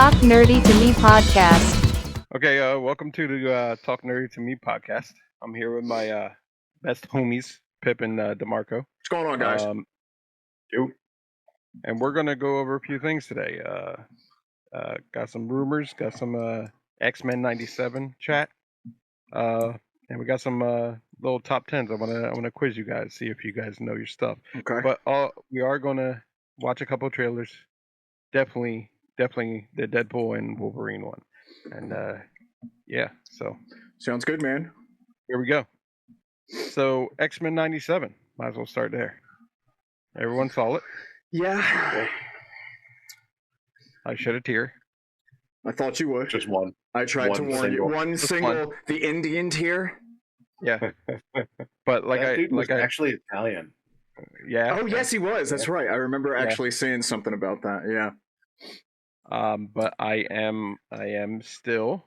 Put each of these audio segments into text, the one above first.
Talk Nerdy to Me podcast. Okay, welcome to the Talk Nerdy to Me podcast. I'm here with my best homies, Pip and DeMarco. What's going on, guys? And we're going to go over a few things today. Got some rumors, got some X-Men 97 chat, and we got some little top 10s. I want to quiz you guys, see if you guys know your stuff. Okay. But we are going to watch a couple of trailers. Definitely the Deadpool and Wolverine one. And yeah, so Sounds good, man. here we go. So X-Men 97, might as well start there. Everyone saw it. Yeah. I shed a tear. I thought you would. Just one. I tried to one warn you. single. One Just single, the Indian tier. Yeah, but like That dude was I actually Italian. yeah. Oh, yes, he was. That's right. I remember actually saying something about that. Yeah. But I am still,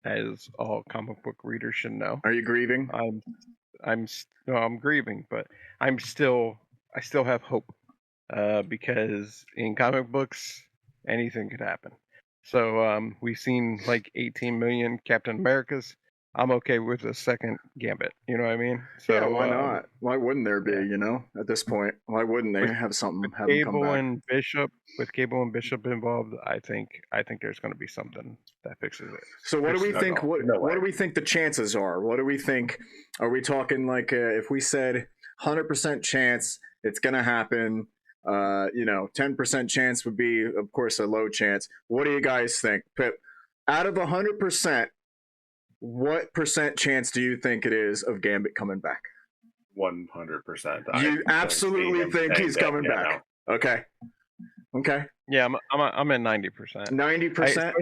as all comic book readers should know, Are you grieving? I'm grieving, but I still have hope, because in comic books anything could happen. So we've seen like 18 million Captain Americas. I'm okay with a second Gambit. You know what I mean? So Yeah, why not? Why wouldn't there be, at this point? Why wouldn't they With- have something, have them come Cable back? and Bishop, with Cable and Bishop involved, I think there's going to be something that fixes it. So what do we No, think? no, What, no what way. do we think the chances are? What do we think? Are we talking like if we said 100% chance it's gonna happen? 10% chance would be, of course, a low chance. What do you guys think, Pip? Out of 100%, what percent chance do you think it is of Gambit coming back? 100%. You absolutely think he's coming back? Okay. Yeah, I'm at 90%. 90%.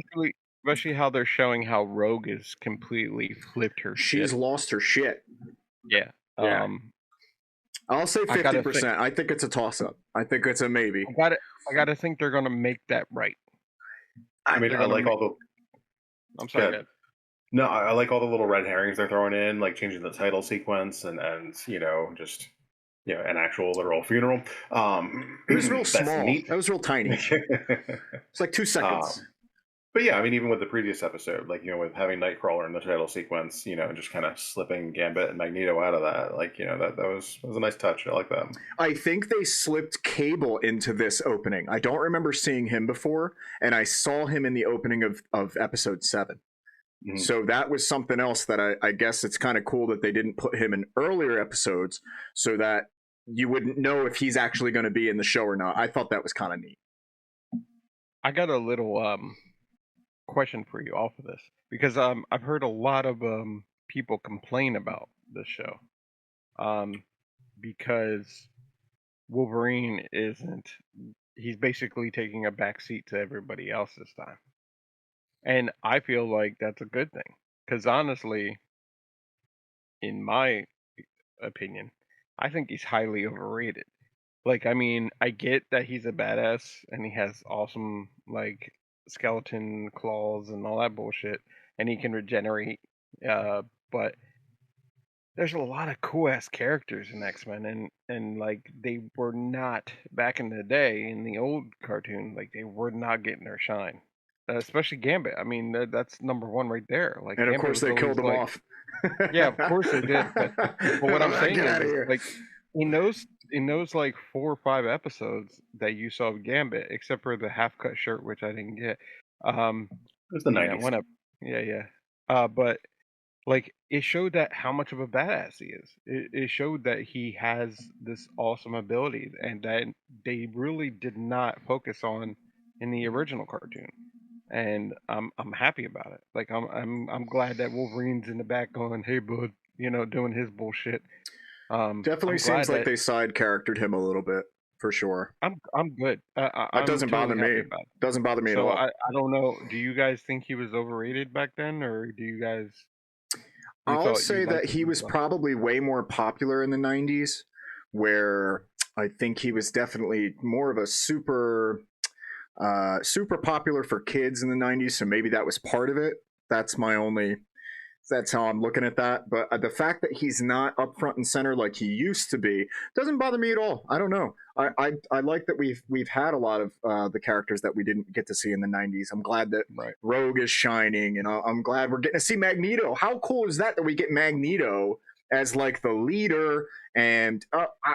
Especially how they're showing how Rogue is completely flipped her She's shit. lost her shit. Yeah. Yeah. I'll say I gotta 50%. I think it's a toss-up. I think it's a maybe. I gotta think they're gonna make that right. I mean, They're I gonna like make- all the. I'm sorry. Good. No, I like all the little red herrings they're throwing in, like changing the title sequence and just an actual literal funeral. It was real that's small. neat. That was real tiny. It's like 2 seconds. But yeah, I mean, even with the previous episode, with having Nightcrawler in the title sequence, and just kind of slipping Gambit and Magneto out of that, that was a nice touch. I like that. I think they slipped Cable into this opening. I don't remember seeing him before, and I saw him in the opening of episode 7. Mhm. So that was something else that I guess it's kind of cool that they didn't put him in earlier episodes so that you wouldn't know if he's actually going to be in the show or not. I thought that was kind of neat. I got a little question for you off of this, because I've heard a lot of people complain about this show, because Wolverine he's basically taking a backseat to everybody else this time. And I feel like that's a good thing, because honestly, in my opinion, I think he's highly overrated. Like, I mean, I get that he's a badass and he has awesome, like, skeleton claws and all that bullshit, and he can regenerate. But there's a lot of cool ass characters in X-Men, and like they were not back in the day in the old cartoon, like they were not getting their shine. Especially Gambit. I mean, that's number one right there. Like, And of Gambit course, was they killed him always, off. Yeah, of course they did. But what I'm saying Get out of is, here. like, in those like 4 or 5 episodes that you saw of Gambit, except for the half cut shirt, which I didn't get. It was the Yeah, 90s. went up. Yeah. But like, it showed that how much of a badass he is. It showed that he has this awesome ability, and that they really did not focus on in the original cartoon. And I'm happy about it. Like, I'm glad that Wolverine's in the back going, "Hey, bud," doing his bullshit. Definitely I'm seems glad like that- they side charactered him a little bit, for sure. I'm good. That doesn't bother me. Doesn't bother me at So all. I don't know. Do you guys think he was overrated back then, or do you guys? you I'll thought you say that liked he him was as well? probably way more popular in the 90s, where I think he was definitely more of a super popular for kids in the 90s, so maybe that was part of it. That's my only That's how I'm looking at that. But the fact that he's not up front and center like he used to be doesn't bother me at all. I don't know. I like that we've had a lot of the characters that we didn't get to see in the '90s. I'm glad that Right. Rogue is shining, and I'm glad we're getting to see Magneto. How cool is that we get Magneto as like the leader? And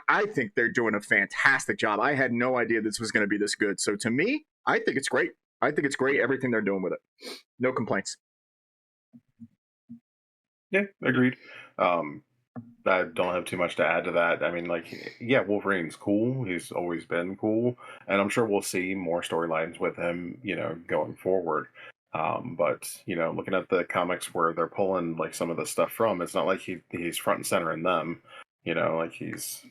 I think they're doing a fantastic job. I had no idea this was going to be this good. So to me, I think it's great. I think it's great, everything they're doing with it. No complaints. Yeah, agreed. I don't have too much to add to that. I mean, like, yeah, Wolverine's cool. He's always been cool, and I'm sure we'll see more storylines with him, going forward. But looking at the comics where they're pulling like some of the stuff from, it's not like he's front and center in them. Like he's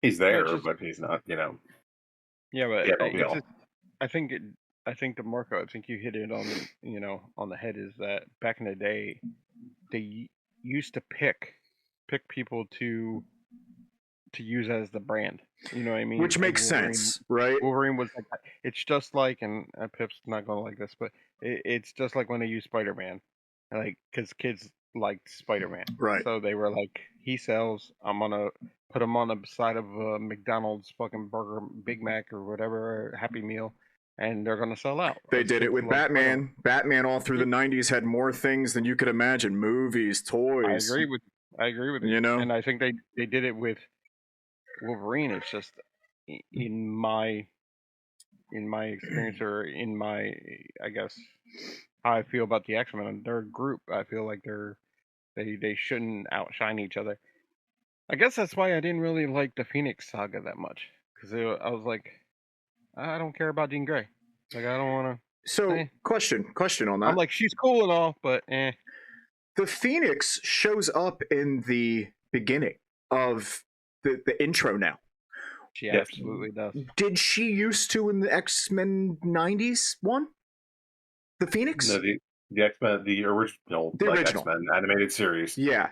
there, but he's not. Yeah, but Yeah, it's just, I think DeMarco, I think you hit it on on the head. Is that back in the day, they used to pick people to use as the brand. You know what I mean? Which makes sense, right? Wolverine was like, it's just like, and Pip's not going to like this, but it's just like when they use Spider-Man, like, because kids liked Spider-Man, right? So they were like, he sells, I'm gonna put him on the side of a McDonald's fucking burger, Big Mac or whatever, Happy Meal, and they're gonna sell out. They did it with Batman. Batman all through the '90s had more things than you could imagine: movies, toys. I agree with you. And I think they did it with Wolverine. It's just in my experience, or in my, I guess, how I feel about the X-Men and their group. I feel like they shouldn't outshine each other. I guess that's why I didn't really like the Phoenix Saga that much, because I was like, I don't care about Jean Grey. Like, I don't want to. So, question on that. I'm like, she's cool and all, but eh. The Phoenix shows up in the beginning of the intro now. She absolutely does. Did she used to in the X-Men '90s one? The Phoenix? No, the X-Men, the original X-Men animated series. Yeah.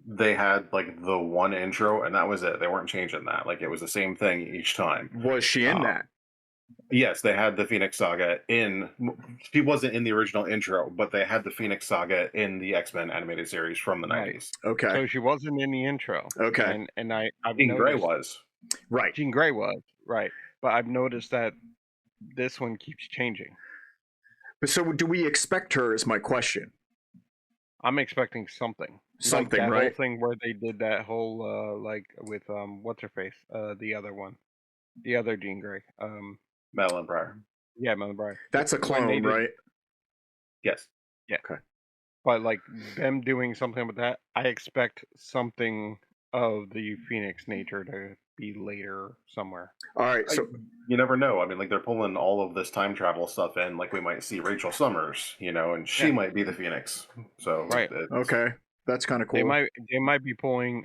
They had like the one intro, and that was it. They weren't changing that. Like, it was the same thing each time. Was she in that? Yes, they had the Phoenix Saga in. She wasn't in the original intro, but they had the Phoenix Saga in the X-Men animated series from the '90s. Okay. So she wasn't in the intro. Okay. And I've Jean Grey noticed, was. Right. Jean Grey was, right. But I've noticed that this one keeps changing. But so do we expect her, is my question. I'm expecting something. Something, like that right? whole thing where they did that whole, like, with, what's her face? The other one. The other Jean Grey. Madeline Pryor. Yeah, Madeline Pryor. That's a clone, right? Yes. Yeah. Okay. But, like, them doing something with that, I expect something of the Phoenix nature to be later somewhere. All right, so you never know. I mean, like, they're pulling all of this time travel stuff in. Like, we might see Rachel Summers, and she might be the Phoenix. So right. Okay, that's kind of cool. They might be pulling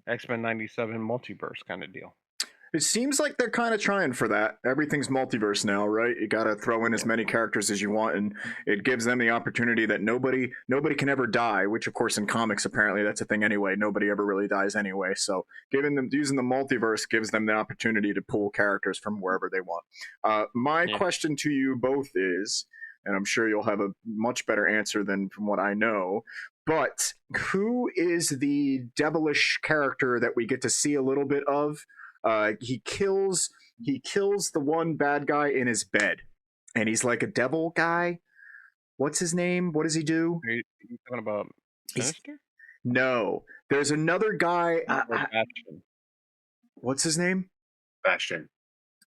X-Men '97 multiverse kind of deal. It seems like they're kind of trying for that. Everything's multiverse now, right? You got to throw in as many characters as you want, and it gives them the opportunity that nobody can ever die. Which, of course, in comics, apparently that's a thing anyway. Nobody ever really dies anyway. So, using the multiverse gives them the opportunity to pull characters from wherever they want. My question to you both is, and I'm sure you'll have a much better answer than from what I know, but who is the devilish character that we get to see a little bit of? He kills the one bad guy in his bed, and he's like a devil guy. What's his name? What does he do? Are you talking about Sinister? No, there's another guy. Bastion. What's his name? Bastion.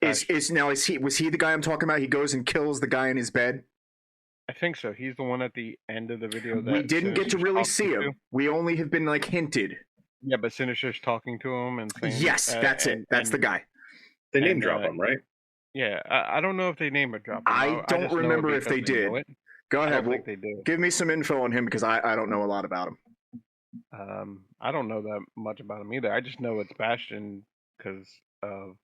Was he the guy I'm talking about? He goes and kills the guy in his bed. I think so. He's the one at the end of the video. That we didn't get to really see him. To. We only have been like hinted. Yeah, but Sinister's talking to him and saying, yes, that's it. That's the guy. They name drop him, right? Yeah, I don't know if they name or drop him. I don't remember if they did. Go ahead. I think they do. Give me some info on him, because I don't know a lot about him. I don't know that much about him either. I just know it's Bastion because of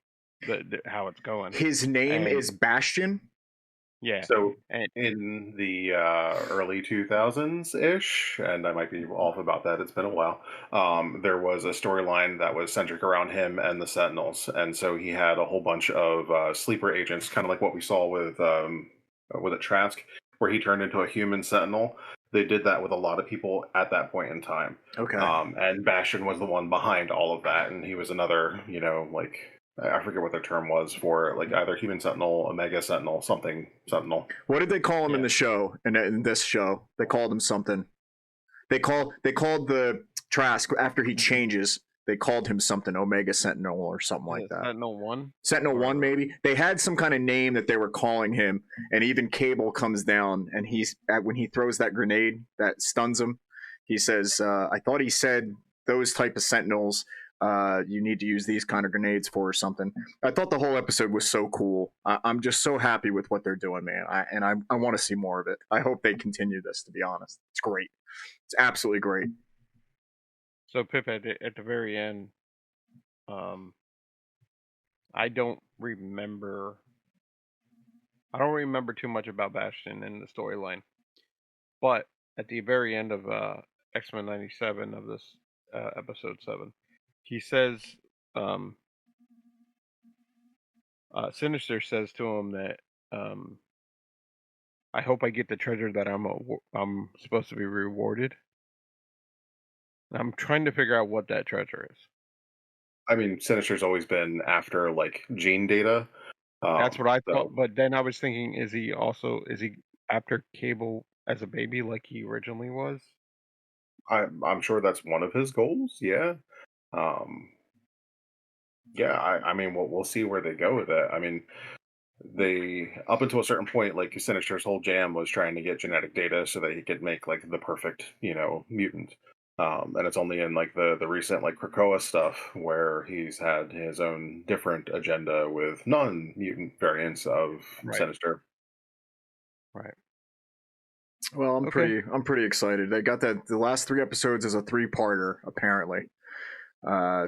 how it's going. His name is Bastion? Yeah. So in the early 2000s-ish, and I might be off about that, it's been a while, there was a storyline that was centric around him and the Sentinels. And so he had a whole bunch of sleeper agents, kind of like what we saw with Trask, where he turned into a human Sentinel. they did that with a lot of people at that point in time. Okay. And Bastion was the one behind all of that, and he was another, like, I forget what the term was for it, like either Human Sentinel, Omega Sentinel, something Sentinel. What did they call him in the show? In this show, they called him something. They called the Trask after he changes. They called him something, Omega Sentinel or something like that. Sentinel 1? Sentinel 1, maybe? They had some kind of name that they were calling him, and even Cable comes down, and when he throws that grenade that stuns him, he says, I thought he said those type of Sentinels, you need to use these kind of grenades for or something. I thought the whole episode was so cool. I'm just so happy with what they're doing, man. I want to see more of it. I hope they continue this, to be honest. It's great. It's absolutely great. So Pip, at the very end, I don't remember too much about Bastion in the storyline, but at the very end of X-Men 97 of this episode 7, he says, Sinister says to him that I hope I get the treasure that I'm supposed to be rewarded. I'm trying to figure out what that treasure is. I mean, Sinister's always been after like gene data. That's what I thought, but then I was thinking, is he after Cable as a baby like he originally was? I'm sure that's one of his goals. Yeah. I mean, we'll see where they go with it. I mean, they up until a certain point, like Sinister's whole jam was trying to get genetic data so that he could make like the perfect, mutant. And it's only in like the recent like Krakoa stuff where he's had his own different agenda with non-mutant variants of Sinister. Right. Well, I'm pretty excited. They got the last 3 episodes as a 3-parter apparently.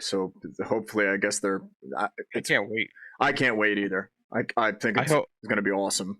So hopefully, I guess I can't wait. I can't wait either. I think it's going to be awesome.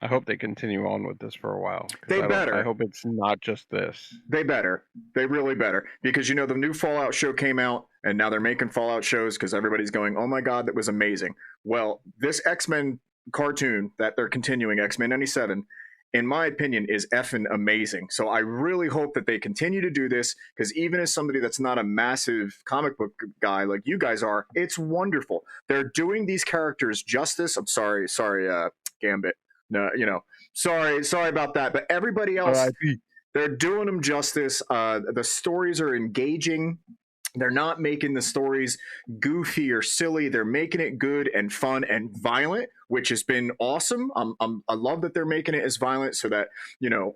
I hope they continue on with this for a while. They better. I hope it's not just this. They better. They really better. Because, the new Fallout show came out, and now they're making Fallout shows because everybody's going, oh my God, that was amazing. Well, this X-Men cartoon that they're continuing, X-Men 97, in my opinion, is effing amazing. So I really hope that they continue to do this, because even as somebody that's not a massive comic book guy like you guys are, it's wonderful. They're doing these characters justice. I'm sorry, Gambit. No, sorry about that. But everybody else, they're doing them justice. The stories are engaging. They're not making the stories goofy or silly. They're making it good and fun and violent, which has been awesome. I love that they're making it as violent so that,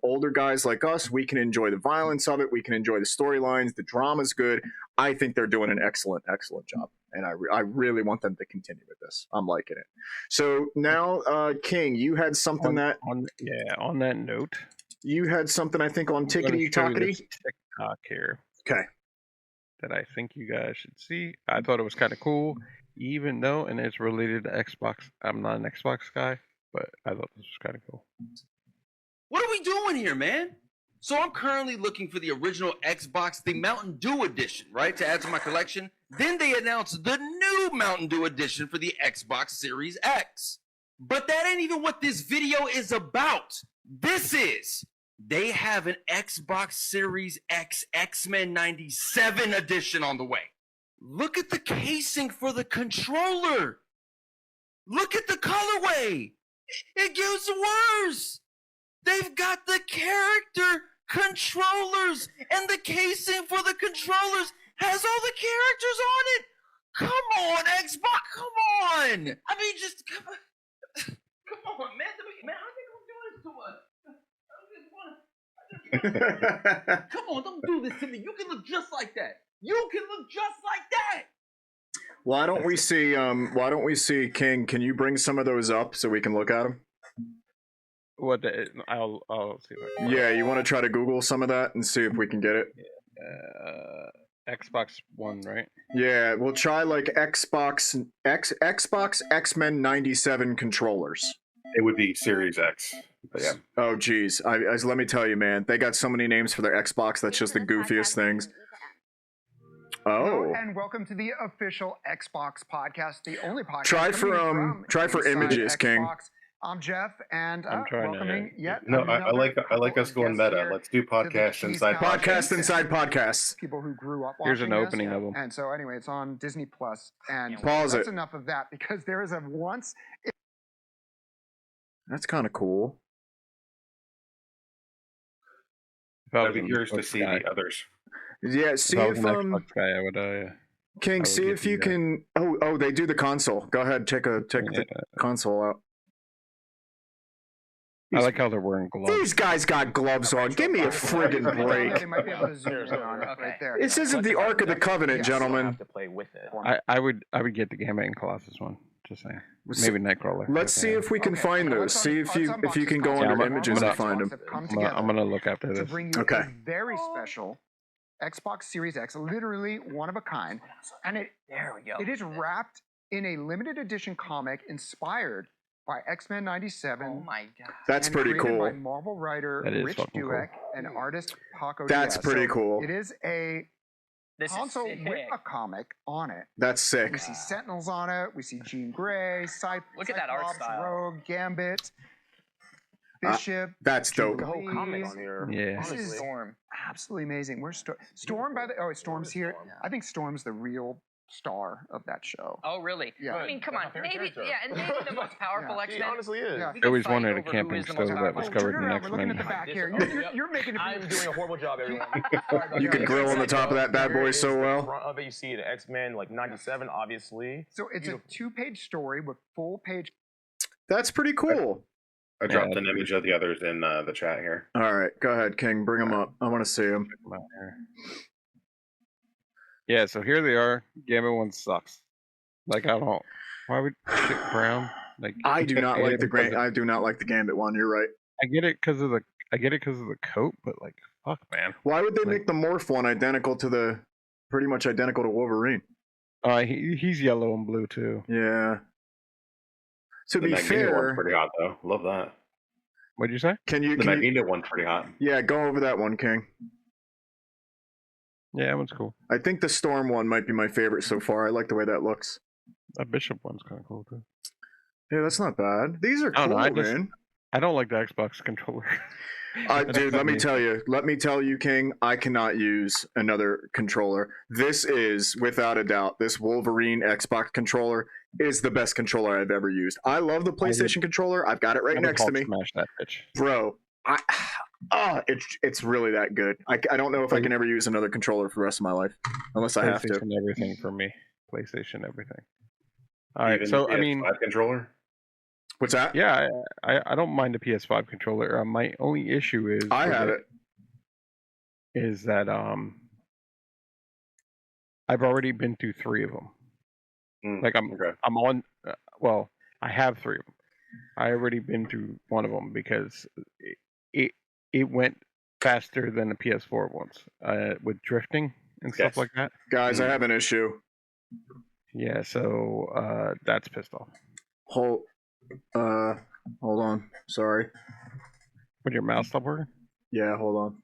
older guys like us, we can enjoy the violence of it. We can enjoy the storylines. The drama's good. I think they're doing an excellent job. And I really want them to continue with this. I'm liking it. So now, King, you had something on that note, you had something I think on Tickety Tockety TikTok here. Okay. That I think you guys should see. I thought it was kind of cool, even though, and it's related to Xbox. I'm not an Xbox guy, but I thought this was kind of cool. What are we doing here, man? So I'm currently looking for the original Xbox, the Mountain Dew edition, right, to add to my collection. Then they announced the new Mountain Dew edition for the Xbox Series X. But that ain't even what this video is about. They have an Xbox Series X X-Men 97 edition on the way. Look at the casing for the controller. Look at the colorway. It gets worse. They've got the character controllers, and the casing for the controllers has all the characters on it. Come on, Xbox. Come on. I mean, just come on, man. Man, how they gonna do this to us? Come on, don't do this to me. You can look just like that. Why don't we see King? Can you bring some of those up so we can look at them? I'll see. Yeah, you want to try to Google some of that and see if we can get it. Xbox One, right? Yeah, we'll try like Xbox X-Men 97 controllers. It would be Series X. But yeah. Oh, geez. Let me tell you, man. They got so many names for their Xbox. That's just the goofiest things. Oh. And welcome to the official Xbox podcast, the only podcast. Try for images, King. I'm Jeff, and I'm trying to- welcoming yet No, another I like couple us of going guests meta. here Let's do to the podcast Cheese inside Couch. Podcast inside podcasts. People who grew up Here's watching an this. opening of them. And so anyway, it's on Disney Plus, and Pause that's it. enough of that because there is a once. That's kind of cool. If I I'd was be an curious to Xbox see guy- the others. Yeah, see if I was if an Xbox guy, I would. King, would see get if you the, can. Oh, they do the console. Go ahead, check the console out. I like how they're wearing gloves. These guys got gloves on. Give me a friggin' They break. might be able to zoom in on it Okay. right there. This isn't the Ark of the Covenant, Yes. gentlemen. Have to play with it. I would get the Gambit and Colossus one. Just saying. Maybe Nightcrawler. Let's see if we can find Okay, those. let's See if you can go unbox under this. images I'm and find them. Have come I'm gonna look after to this. bring you Okay. a very special Xbox Series X, literally one of a kind, and There we go. it is wrapped in a limited edition comic inspired by X-Men '97. Oh my god. That's and pretty created by cool. Marvel writer That is Rich fucking cool. Dueck and artist Paco That's Diaz. pretty So cool. It is a This console is with sick. a comic on it. That's sick. We see Sentinels on it. We see Jean Grey, Look at that art Cyclops, style. Rogue, Gambit, Bishop. That's dope. The whole comic on here. Yeah. This is Storm. absolutely amazing. Where's Storm? By the Storm's here. I think Storm's the real star of that show. Oh really? Yeah. I mean, come on. Maybe and maybe the most powerful Yeah. X-Men. honestly is. Yeah. We I could always fight wanted a over who camping is the most stove that powerful. was Oh, covered turn in around. We're looking at X-Men. the back here. You're making it. I'm doing a horrible job, everyone. You can grill on the top of that bad boy Here is so the well. Front of it, you see the X-Men, like 97, obviously. So it's a two-page story with full-page. That's pretty cool. I dropped an image of the others in the chat here. All right, go ahead, King. Bring them up. I want to see them. Yeah, so here they are. Gambit one sucks. Like I don't. Why would shit brown? Like I do not like the because Grand. I do not like the Gambit one. You're right. I get it because of the coat, but like fuck, man. Why would they Like- make the Morph one identical to the, pretty much identical to Wolverine? He's yellow and blue too. Yeah. To The be Magneto one's fair, pretty hot though. Love that. What'd you say? can you? The Can you Magneto one's pretty hot. yeah, go over that one, King. Yeah, that one's cool. I think the Storm one might be my favorite so far. I like the way that looks. That Bishop one's kind of cool too. Yeah, that's not bad. These are I don't cool, know, I just- man. I don't like the Xbox controller. Dude, let me tell you, King, I cannot use another controller. This is, without a doubt, this Wolverine Xbox controller is the best controller I've ever used. I love the PlayStation controller. I've got it right I would next to Hulk me. Smash that bitch. Bro, it's really that good. I don't know if I can ever use another controller for the rest of my life, unless I have to. PlayStation everything for me. PlayStation everything. All right, Even so the I mean, PS5 controller. What's that? yeah, I don't mind the PS5 controller. My only issue is I with have it. is that I've already been through 3 of them. Like Okay. I'm on. Well, I have 3 of them. I already been through one of them because it went faster than the PS4 ones with drifting and stuff Yes. like that. Guys, I have an issue. Yeah, so that's pissed off. Hold on. Sorry. Would your mouse stop working? Yeah, hold on.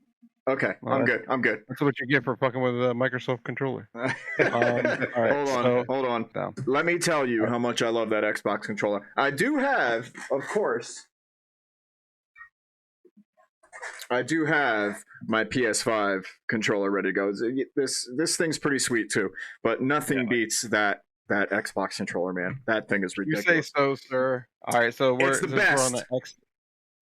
Okay, Well, I'm good. I'm good. That's what you get for fucking with a Microsoft controller. All right, Hold on. down. Let me tell you how much I love that Xbox controller. I do have, of course, my PS5 controller ready to go. This thing's pretty sweet too, but nothing beats that Xbox controller, man. That thing is You ridiculous. say so, sir. All right, so It's the best.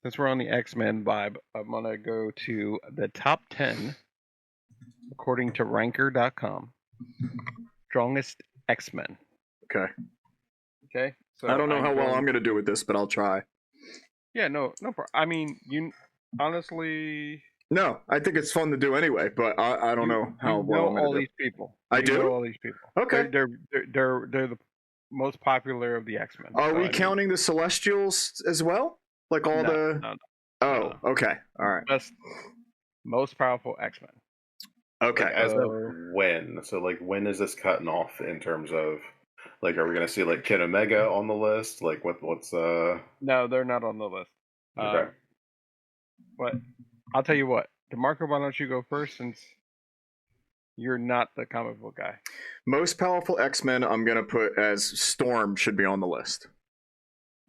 Since we're on the X-Men vibe, I'm gonna go to the top 10 according to Ranker.com. Strongest X-Men. Okay. Okay. So I don't know how well I'm gonna do with this, but I'll try. Yeah, no problem. I mean, you honestly. No, I think it's fun to do anyway, but I don't know how you well know I'm gonna all do. these people. I You do? know all these people. Okay. They're the most popular of the X-Men. Are So, we I mean, counting the Celestials as well? Like all the? no, Oh, okay. All right. best, most powerful X-Men. Okay. Like, as of So- when? So like when is this cutting off in terms of like are we gonna see like Kid Omega on the list? Like what's No, they're not on the list. okay. But I'll tell you what, DeMarco, why don't you go first since you're not the comic book guy? Most powerful X-Men I'm gonna put as Storm should be on the list.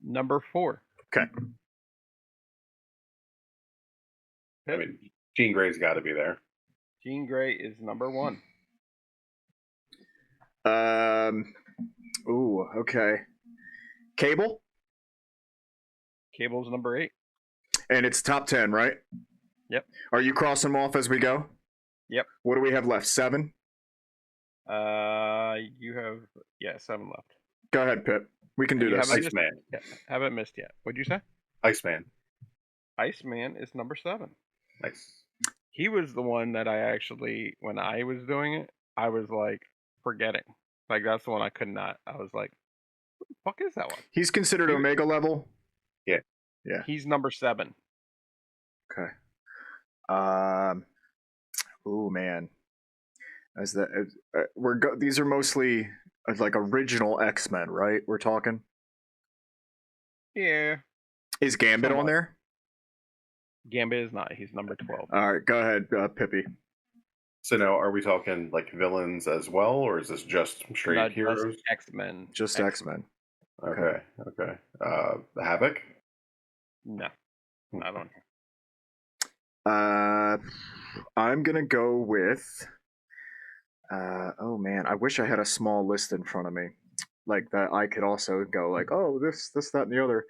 Number 4. Okay. I mean, Jean Grey's got to be there. Jean Grey is number 1. Ooh, okay. Cable? Cable's number 8. And it's top 10, right? Yep. Are you crossing them off as we go? Yep. What do we have left? 7? You have 7 left. Go ahead, Pip. We can do this. Iceman. Haven't missed yet. What'd you say? Iceman. Iceman is number 7. Nice. He was the one that I actually, when I was doing it, I was like forgetting. Like that's the one I could not. I was like, what the fuck is that one? He's considered Omega level? Yeah. Yeah. He's number 7. Okay. Oh man. As the these are mostly like original X-Men, right? We're talking. Yeah. Is Gambit on there? Gambit is not. He's number 12. All right, go ahead, Pippi. So now, are we talking like villains as well, or is this just straight Not heroes? just X-Men. Just X-Men. Okay. Havoc. No, not on here. I'm gonna go with. Oh man, I wish I had a small list in front of me, like that I could also go like, oh, this, that, and the other.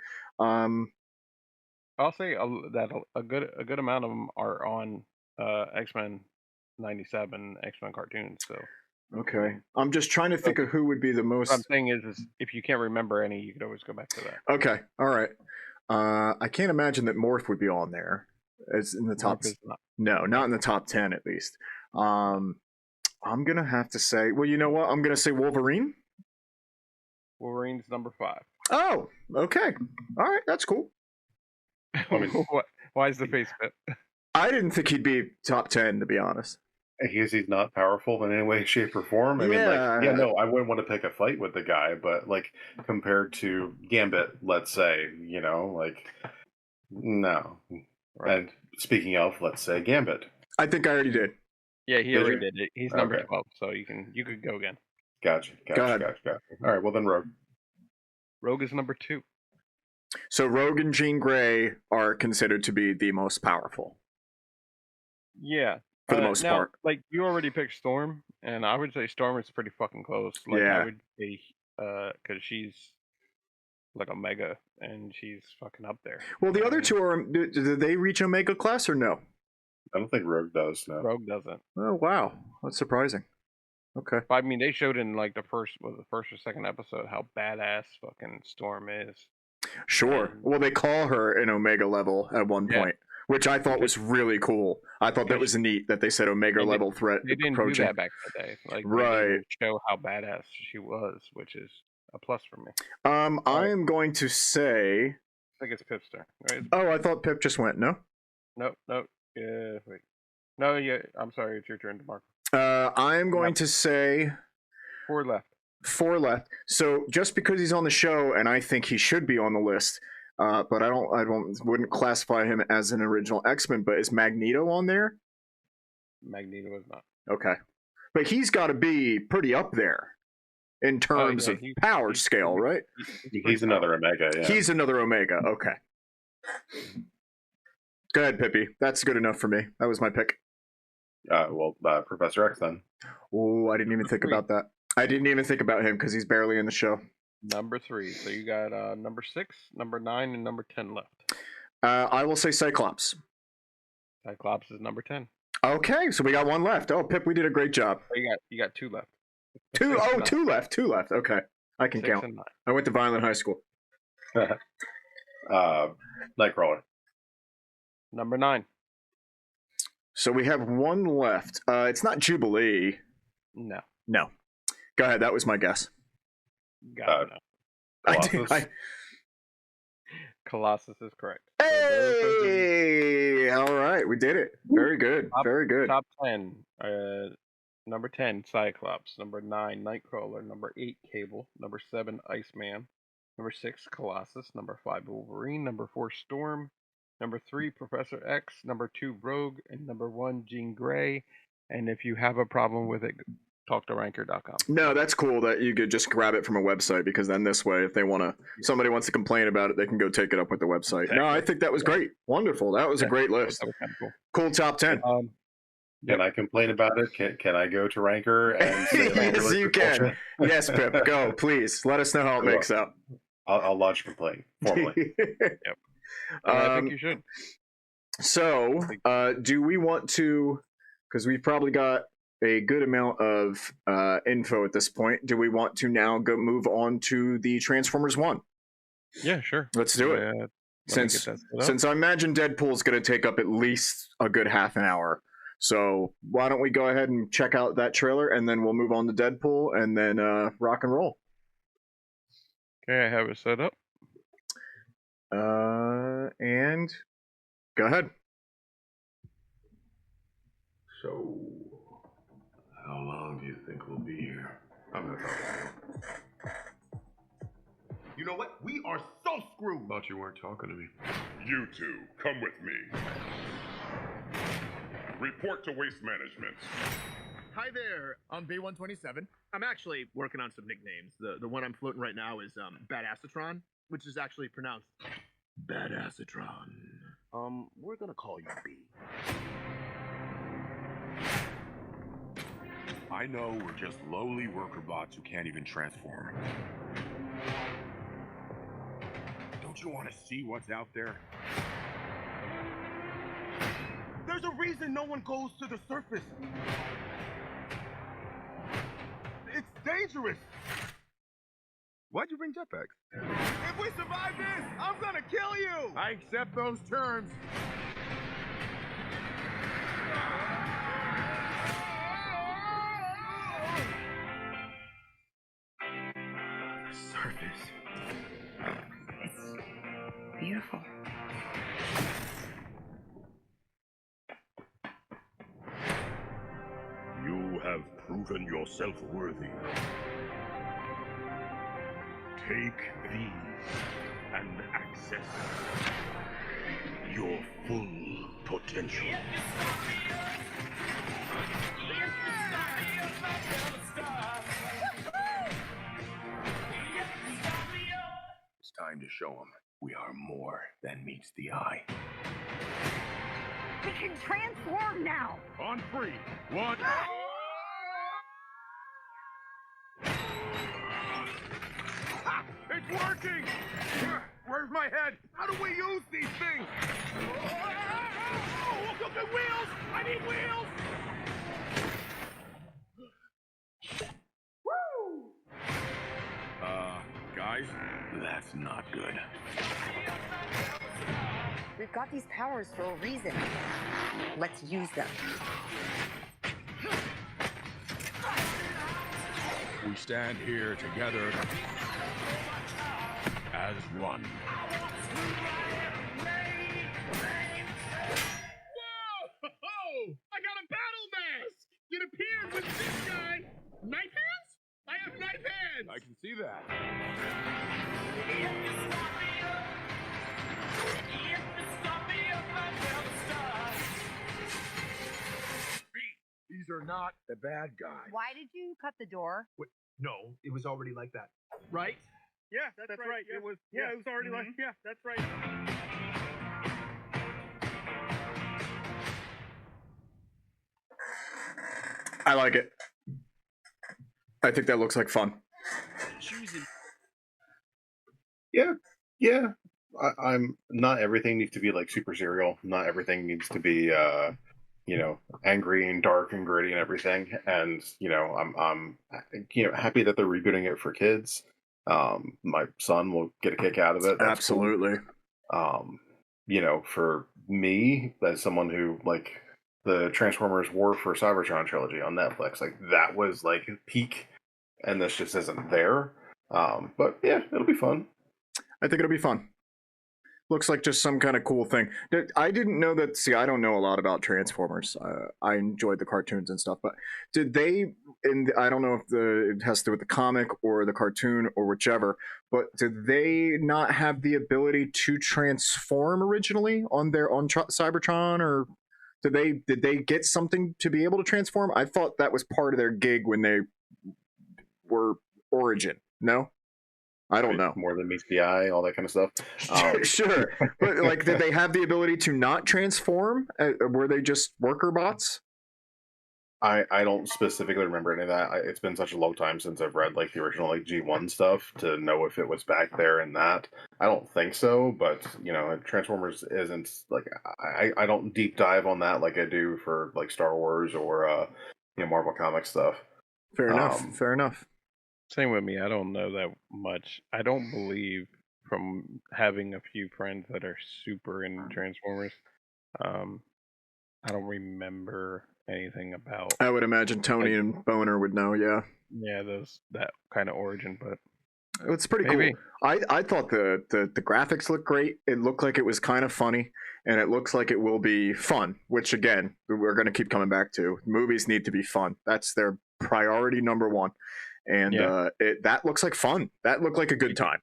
I'll say that a good amount of them are on X-Men 97 X-Men cartoons. So Okay, I'm just trying to think of who would be the most. what I'm saying is if you can't remember any, you could always go back to that. Okay, all right. I can't imagine that Morph would be on there. It's in the top. No, not in the top 10 at least. I'm gonna have to say. Well, you know what? I'm gonna say Wolverine. Wolverine's number 5. Oh, okay. All right, that's cool. Why is the face fit? I didn't think he'd be top 10, to be honest. Because he's not powerful in any way, shape, or form. I mean, I wouldn't want to pick a fight with the guy, but like compared to Gambit, let's say, no. Right. And speaking of, let's say Gambit. I think I already did. Yeah, he already did it. He's number 12, so you could go again. Gotcha. All right, well then Rogue. Rogue is number 2. So Rogue and Jean Grey are considered to be the most powerful. Yeah. For the most part. Like, you already picked Storm, and I would say Storm is pretty fucking close. Like, yeah. I would say, because she's like Omega, and she's fucking up there. Well, the other two are, do they reach Omega class or no? I don't think Rogue does, no. Rogue doesn't. Oh, wow. That's surprising. Okay. But, I mean, they showed in, like, the first or second episode how badass fucking Storm is. Sure. Well, they call her an Omega level at one point, which I thought was really cool. I thought that was neat that they said Omega level threat They didn't approaching. do that back in the day. Like, right. They didn't show how badass she was, which is a plus for me. I am going to say. I think it's Pip's turn, right? Oh, I thought Pip just went. No. Nope. Yeah, wait. No, yeah. I'm sorry. It's your turn, Mark. I am going to say 4 left. 4 left. So just because he's on the show, and I think he should be on the list, but I wouldn't classify him as an original X-Men. But is Magneto on there? Magneto is not. Okay, but he's got to be pretty up there in terms of power scale, right? He's another Omega. Yeah. He's another Omega. Okay. Go ahead, Pippi. That's good enough for me. That was my pick. Professor X then. Oh, I didn't even think about that. I didn't even think about him because he's barely in the show. Number 3. So you got number 6, number 9, and number 10 left. I will say Cyclops. Cyclops is number 10. Okay, so we got 1 left. Oh, Pip, we did a great job. Oh, you got 2 left. 2 left. 2 left. Okay, I can 6 count. and 9. I went to Violent High School. Nightcrawler. Number 9. So we have 1 left. It's not Jubilee. No. Go ahead. That was my guess. Got it. Colossus is correct. Hey! All right, we did it. Very good. Very good. Top 10. Number 10, Cyclops. Number 9, Nightcrawler. Number 8, Cable. Number 7, Iceman. Number 6, Colossus. Number 5, Wolverine. Number 4, Storm. Number 3, Professor X. Number 2, Rogue. And number 1, Jean Grey. And if you have a problem with it, talk to ranker.com. No, that's cool that you could just grab it from a website, because then this way, if they want to, somebody wants to complain about it, they can go take it up with the website. No, I think that was great. Wonderful. That was a great list. That was kind of cool. Cool top 10. Can I complain about it? Can I go to Ranker and say Ranker Yes, list you is can. bullshit? Yes, Pip, go, please. Let us know how it makes out. I'll lodge a complaint formally. I think you should. So, do we want to, because we've probably got a good amount of info at this point, do we want to now move on to the Transformers 1? Yeah, sure. Let's do it. Since I imagine Deadpool's going to take up at least a good half an hour. So why don't we go ahead and check out that trailer, and then we'll move on to Deadpool, and then rock and roll. Okay, I have it set up. And go ahead. So, how long do you think we'll be here? I'm gonna talk. You know what? We are so screwed. Thought you weren't talking to me. You two, come with me. Report to Waste Management. Hi there, I'm B127. I'm actually working on some nicknames. The one I'm floating right now is Badassatron, which is actually pronounced Badassatron. We're gonna call you B. I know we're just lowly worker bots who can't even transform. Don't you want to see what's out there? There's a reason no one goes to the surface. It's dangerous. Why'd you bring jetpacks? If we survive this, I'm gonna kill you. I accept those terms. Surface. Beautiful. You have proven yourself worthy. Take these and access your full potential. It's time to show them we are more than meets the eye. We can transform now! On 3, 1. Ah, it's working! Where's my head? How do we use these things? Oh, okay, wheels! I need wheels! Woo! Guys, that's not good. We've got these powers for a reason. Let's use them. We stand here together as one. Whoa! I got a battle mask! It appears with this guy. Knife hands? I have knife hands! I can see that. These are not the bad guys. Why did you cut the door? No, it was already like that. Right? Yeah, that's right. Yeah. It was it was already like that's right. I like it. I think that looks like fun. Yeah. I'm not everything needs to be like super serial. Not everything needs to be angry and dark and gritty and everything. And I'm happy that they're rebooting it for kids. My son will get a kick out of it. That's Absolutely. cool. For me, as someone who like the Transformers War for Cybertron trilogy on Netflix, like that was like peak, and this just isn't there. But yeah, it'll be fun. I think it'll be fun. Looks like just some kind of cool thing. I didn't know that. See, I don't know a lot about Transformers. I enjoyed the cartoons and stuff, but did they? And I don't know if it has to do with the comic or the cartoon or whichever. But did they not have the ability to transform originally on Cybertron, or Did they get something to be able to transform? I thought that was part of their gig when they were Origin. No, I don't know. More than meets the eye, all that kind of stuff. Sure, but like, did they have the ability to not transform? Were they just worker bots? I don't specifically remember any of that. It's been such a long time since I've read like the original like G1 stuff to know if it was back there in that. I don't think so, but you know, Transformers isn't like I don't deep dive on that like I do for like Star Wars or Marvel comic stuff. Fair enough. Fair enough. Same with me. I don't know that much. I don't believe, from having a few friends that are super into Transformers, I don't remember anything about. I would imagine Tony and Boner would know. Yeah. Yeah, that kind of origin, but it's pretty cool. I thought the graphics looked great. It looked like it was kind of funny, and it looks like it will be fun. Which again, we're going to keep coming back to. Movies need to be fun. That's their priority number one. And that looks like fun. That looked like a good time.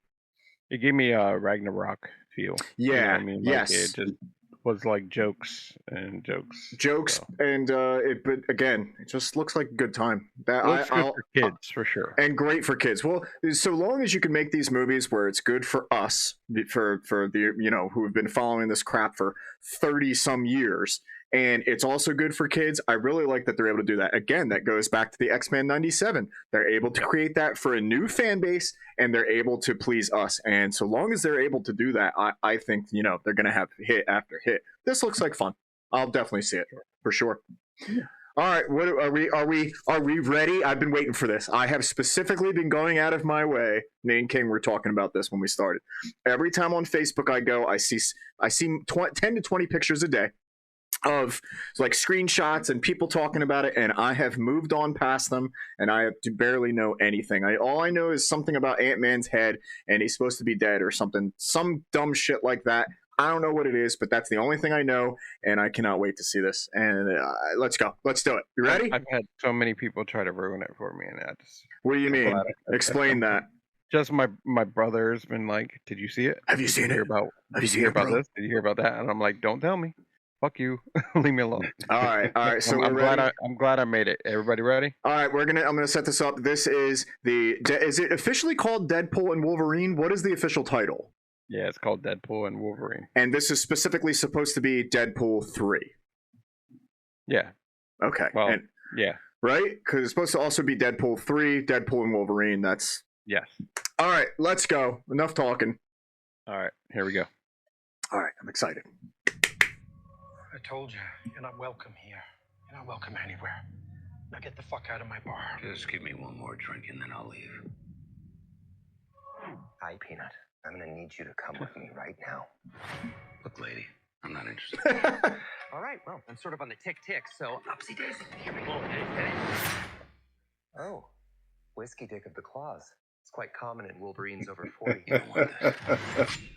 It gave me a Ragnarok feel. Yeah. You know what I mean? Like, yes. it just was like jokes. And but again, it just looks like a good time. That looks good for kids for sure, and great for kids. Well, so long as you can make these movies where it's good for us, for the who have been following this crap for 30 some years, and it's also good for kids. I really like that they're able to do that. Again, that goes back to the X-Men 97. They're able to create that for a new fan base, and they're able to please us. And so long as they're able to do that, I think they're going to have hit after hit. This looks like fun. I'll definitely see it for sure. Yeah. All right, what are we ready? I've been waiting for this. I have specifically been going out of my way. Me and King were talking about this when we started. Every time on Facebook I go, I see 10 to 20 pictures a day of like screenshots and people talking about it, and I have moved on past them, and I barely know anything. All I know is something about Ant-Man's head, and he's supposed to be dead or something, some dumb shit like that. I don't know what it is, but that's the only thing I know, and I cannot wait to see this. And let's go. Let's do it. You ready? I've had so many people try to ruin it for me, and I just. What do you mean? Explain that. Just my brother's been like, "Did you see it? Have you seen it? Did you hear about this? Did you hear about that?" And I'm like, "Don't tell me. Fuck you. Leave me alone." All right. So I'm glad I made it. Everybody ready? All right, I'm gonna set this up. This is is it officially called Deadpool and Wolverine? What is the official title? Yeah, it's called Deadpool and Wolverine. And this is specifically supposed to be Deadpool 3. Yeah. Okay. Well, yeah. Right? Because it's supposed to also be Deadpool 3, Deadpool and Wolverine. That's. Yes. All right, let's go. Enough talking. All right, here we go. All right, I'm excited. I told you, you're not welcome here. You're not welcome anywhere. Now get the fuck out of my bar. Just give me one more drink and then I'll leave. Hi, Peanut. I'm gonna need you to come with me right now. Look, lady, I'm not interested. All right, well, I'm sort of on the tick, so upsy daisy. Here we go. Oh, whiskey dick of the claws. It's quite common in Wolverines over 40. You don't want this.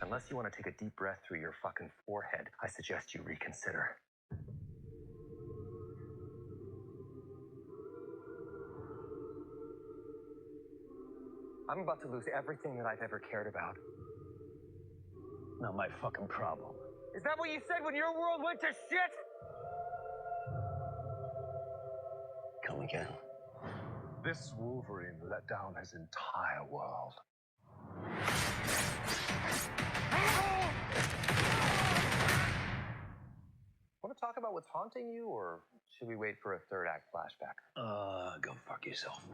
Unless you want to take a deep breath through your fucking forehead, I suggest you reconsider. I'm about to lose everything that I've ever cared about. Not my fucking problem. Is that what you said when your world went to shit? Come again. This Wolverine let down his entire world. Want to talk about what's haunting you, or should we wait for a third act flashback? Go fuck yourself.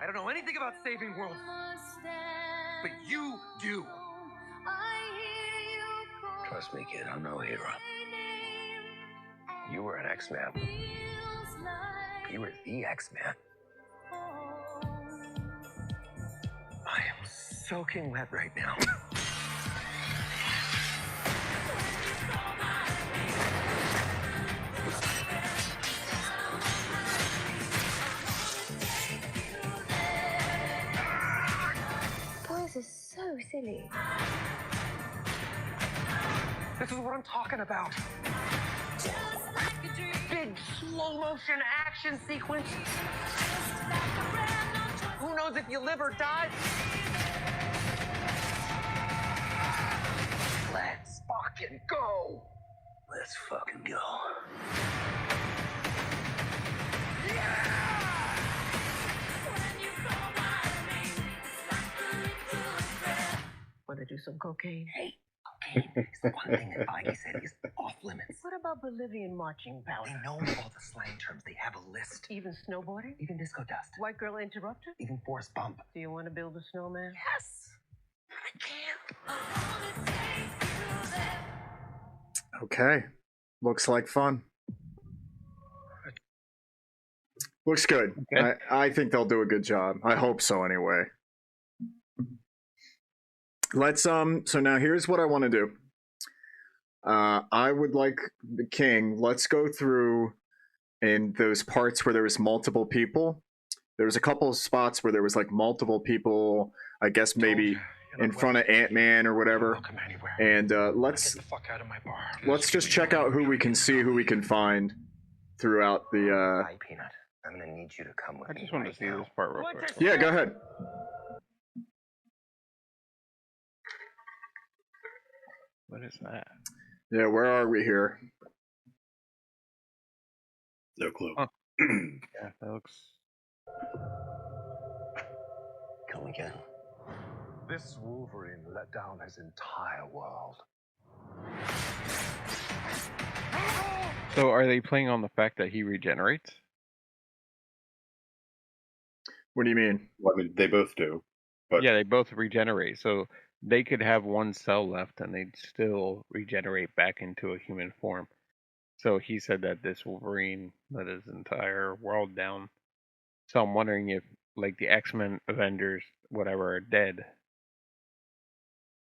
I don't know anything about saving worlds, but you do. Trust me, kid, I'm no hero. You were an X-Man. You were the X-Man. I am soaking wet right now. Boys are so silly. This is what I'm talking about. Big slow motion action sequence. Who knows if you live or die? Let's fucking go. Let's fucking go. Want to do some cocaine? Hey, cocaine is the one thing that Feige said is off limits. What about Bolivian marching powder? They know all the slang terms. They have a list. Even snowboarding? Even disco dust. White girl interrupter? Even force bump. Do you want to build a snowman? Yes. I can't. Okay. Looks like fun. Looks good. Okay. I think they'll do a good job. I hope so anyway. Let's so now here's what I want to do. I would like the King, let's go through in those parts where there was multiple people. There was a couple of spots where there was like multiple people, I guess maybe in front of Ant-Man or whatever. And let's just check out who we can see, who we can find throughout the Hi, Peanut. I'm gonna need you to come with I me. just wanted to see this part real quick. Yeah, go ahead. What is that? Yeah, where are we here? No clue. Huh. Yeah, that looks. Come again. This Wolverine let down his entire world. So, are they playing on the fact that he regenerates? What do you mean? Well, I mean, they both do. But Yeah, they both regenerate. So they could have one cell left and they'd still regenerate back into a human form. So he said that this Wolverine let his entire world down. So I'm wondering if, like, the X-Men, Avengers, whatever, are dead.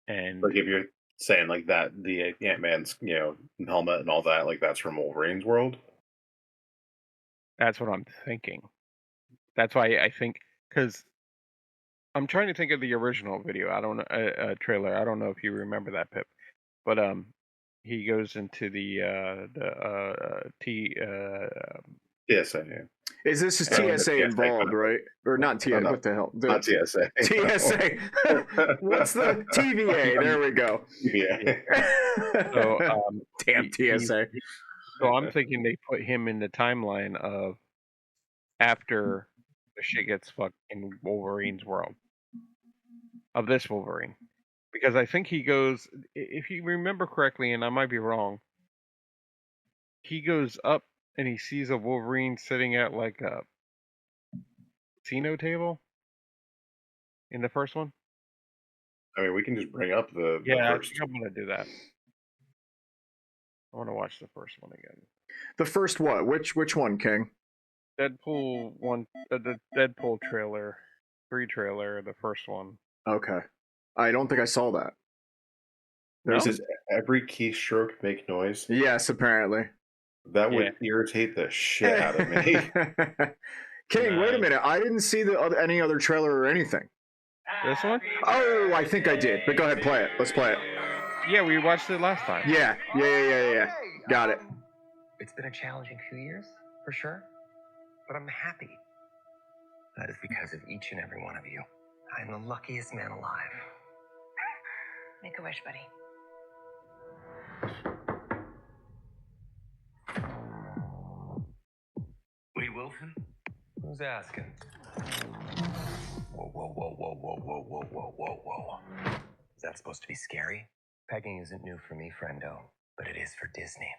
And like if you're saying like that, the Ant-Man's helmet and all that, like that's from Wolverine's world. that's what I'm thinking. That's why I think, because I'm trying to think of the original video. I don't know, trailer. I don't know if you remember that, Pip, but he goes into the TSA. Yeah. Is this is the TSA involved, right? Or not TSA? no. What the hell? Not TSA. TSA. What's the TVA? There we go. Yeah. So damn TSA. So I'm thinking they put him in the timeline of after the shit gets fucked in Wolverine's world. Of this Wolverine. Because I think he goes, if you remember correctly, and I might be wrong, he goes up and he sees a Wolverine sitting at like a casino table in the first one. I mean, we can just bring up the Yeah, first. I think I'm going to do that. I want to watch the first one again. The first what? Which one, King? Deadpool 1, the Deadpool trailer, 3 trailer, the first one. Okay. I don't think I saw that. This is every keystroke make noise. Yes, apparently. That would irritate the shit out of me. King, wait a minute. I didn't see any other trailer or anything. This one? Oh, I think I did. But go ahead, play it. Let's play it. Yeah, we watched it last time. Yeah. Got it. It's been a challenging few years, for sure. But I'm happy. That is because of each and every one of you. I'm the luckiest man alive. Make a wish, buddy. Wade Wilson? Who's asking? Whoa, whoa, whoa, whoa, whoa, whoa, whoa, whoa, whoa, whoa. Is that supposed to be scary? Pegging isn't new for me, friendo, but it is for Disney.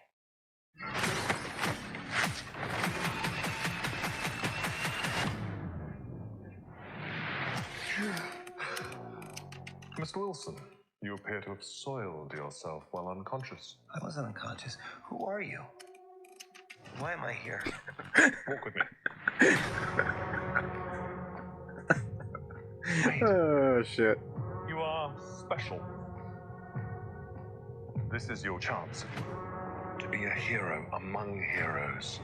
Mr. Wilson, you appear to have soiled yourself while unconscious. I wasn't unconscious. Who are you? Why am I here? Walk with me. Oh, shit. You are special. This is your chance to be a hero among heroes.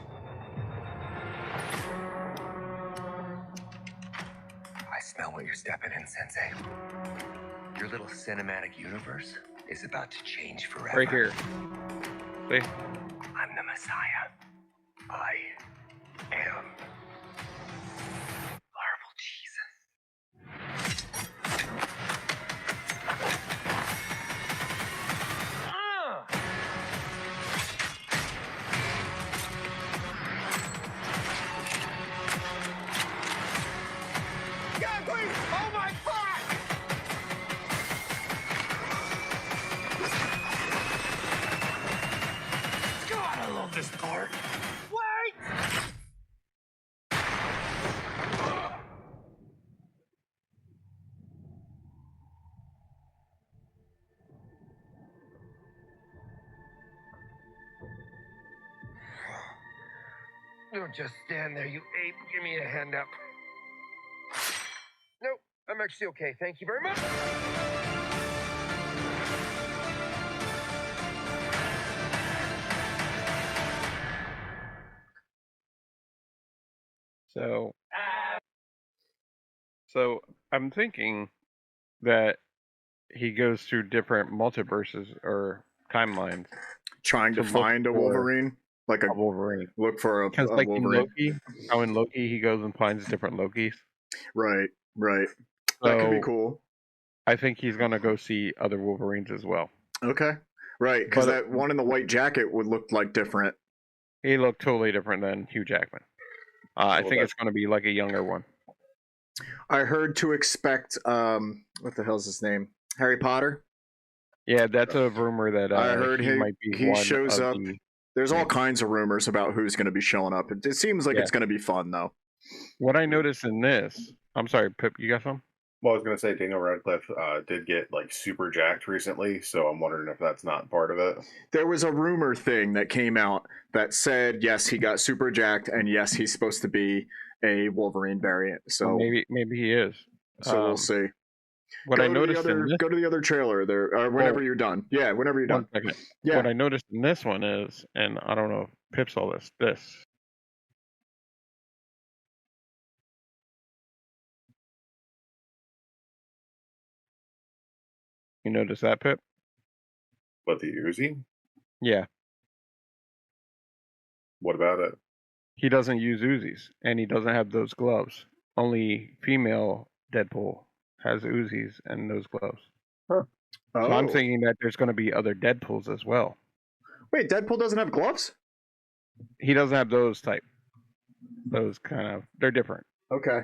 I smell what you're stepping in, Sensei. Your little cinematic universe is about to change forever. Right here. See? I'm the Messiah. I am Marvel Jesus. love this part. Wait! Don't just stand there, you ape. Give me a hand up. Nope, I'm actually okay. Thank you very much. So I'm thinking that he goes through different multiverses or timelines, trying to look find a for Wolverine, like a Wolverine. look for a Because like in Wolverine. Loki, how in Loki he goes and finds different Lokis. Right. That could be So cool. I think he's gonna go see other Wolverines as well. Okay. Right, because But that one in the white jacket would look like different. he looked totally different than Hugh Jackman. I think it's gonna be like a younger one. I heard to expect what the hell's his name? Harry Potter. Yeah, that's a rumor that I heard he might be he one shows of up. the. There's all kinds of rumors about who's going to be showing up. It seems like Yeah. it's going to be fun though. What I noticed in this, I'm sorry, Pip, you got some? Well, I was going to say Daniel Radcliffe did get like super jacked recently, so I'm wondering if that's not part of it. There was a rumor thing that came out that said yes, he got super jacked, and yes, he's supposed to be a Wolverine variant. So Well, maybe he is. So we'll see. What I noticed go to the other trailer there, or whenever you're done. Yeah, whenever you're done. 1 second. Yeah. What I noticed in this one is, and I don't know if Pip saw this. You notice that, Pip? But the Uzi? Yeah. What about it? He doesn't use Uzis, and he doesn't have those gloves. Only female Deadpool has Uzis and those gloves. Huh. So I'm Oh. thinking that there's going to be other Deadpools as well. Wait, Deadpool doesn't have gloves? He doesn't have those type. Those kind of, they're different. Okay.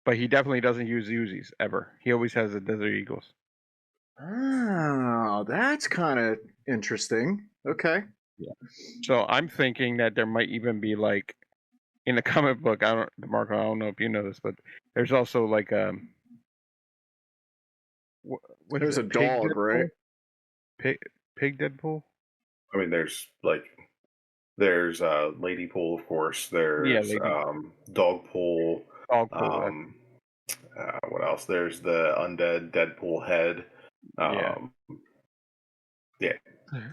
But he definitely doesn't use Uzis ever. He always has the Desert Eagles. Oh, that's kind of interesting. Okay. Yeah. So I'm thinking that there might even be like in the comic book. Marco, I don't know if you know this, but there's also like there's a dog, Deadpool? right? Pig Deadpool. I mean, there's Lady Pool, of course. There's Lady. Dogpool. Dogpool. What else? There's the undead Deadpool head. Yeah.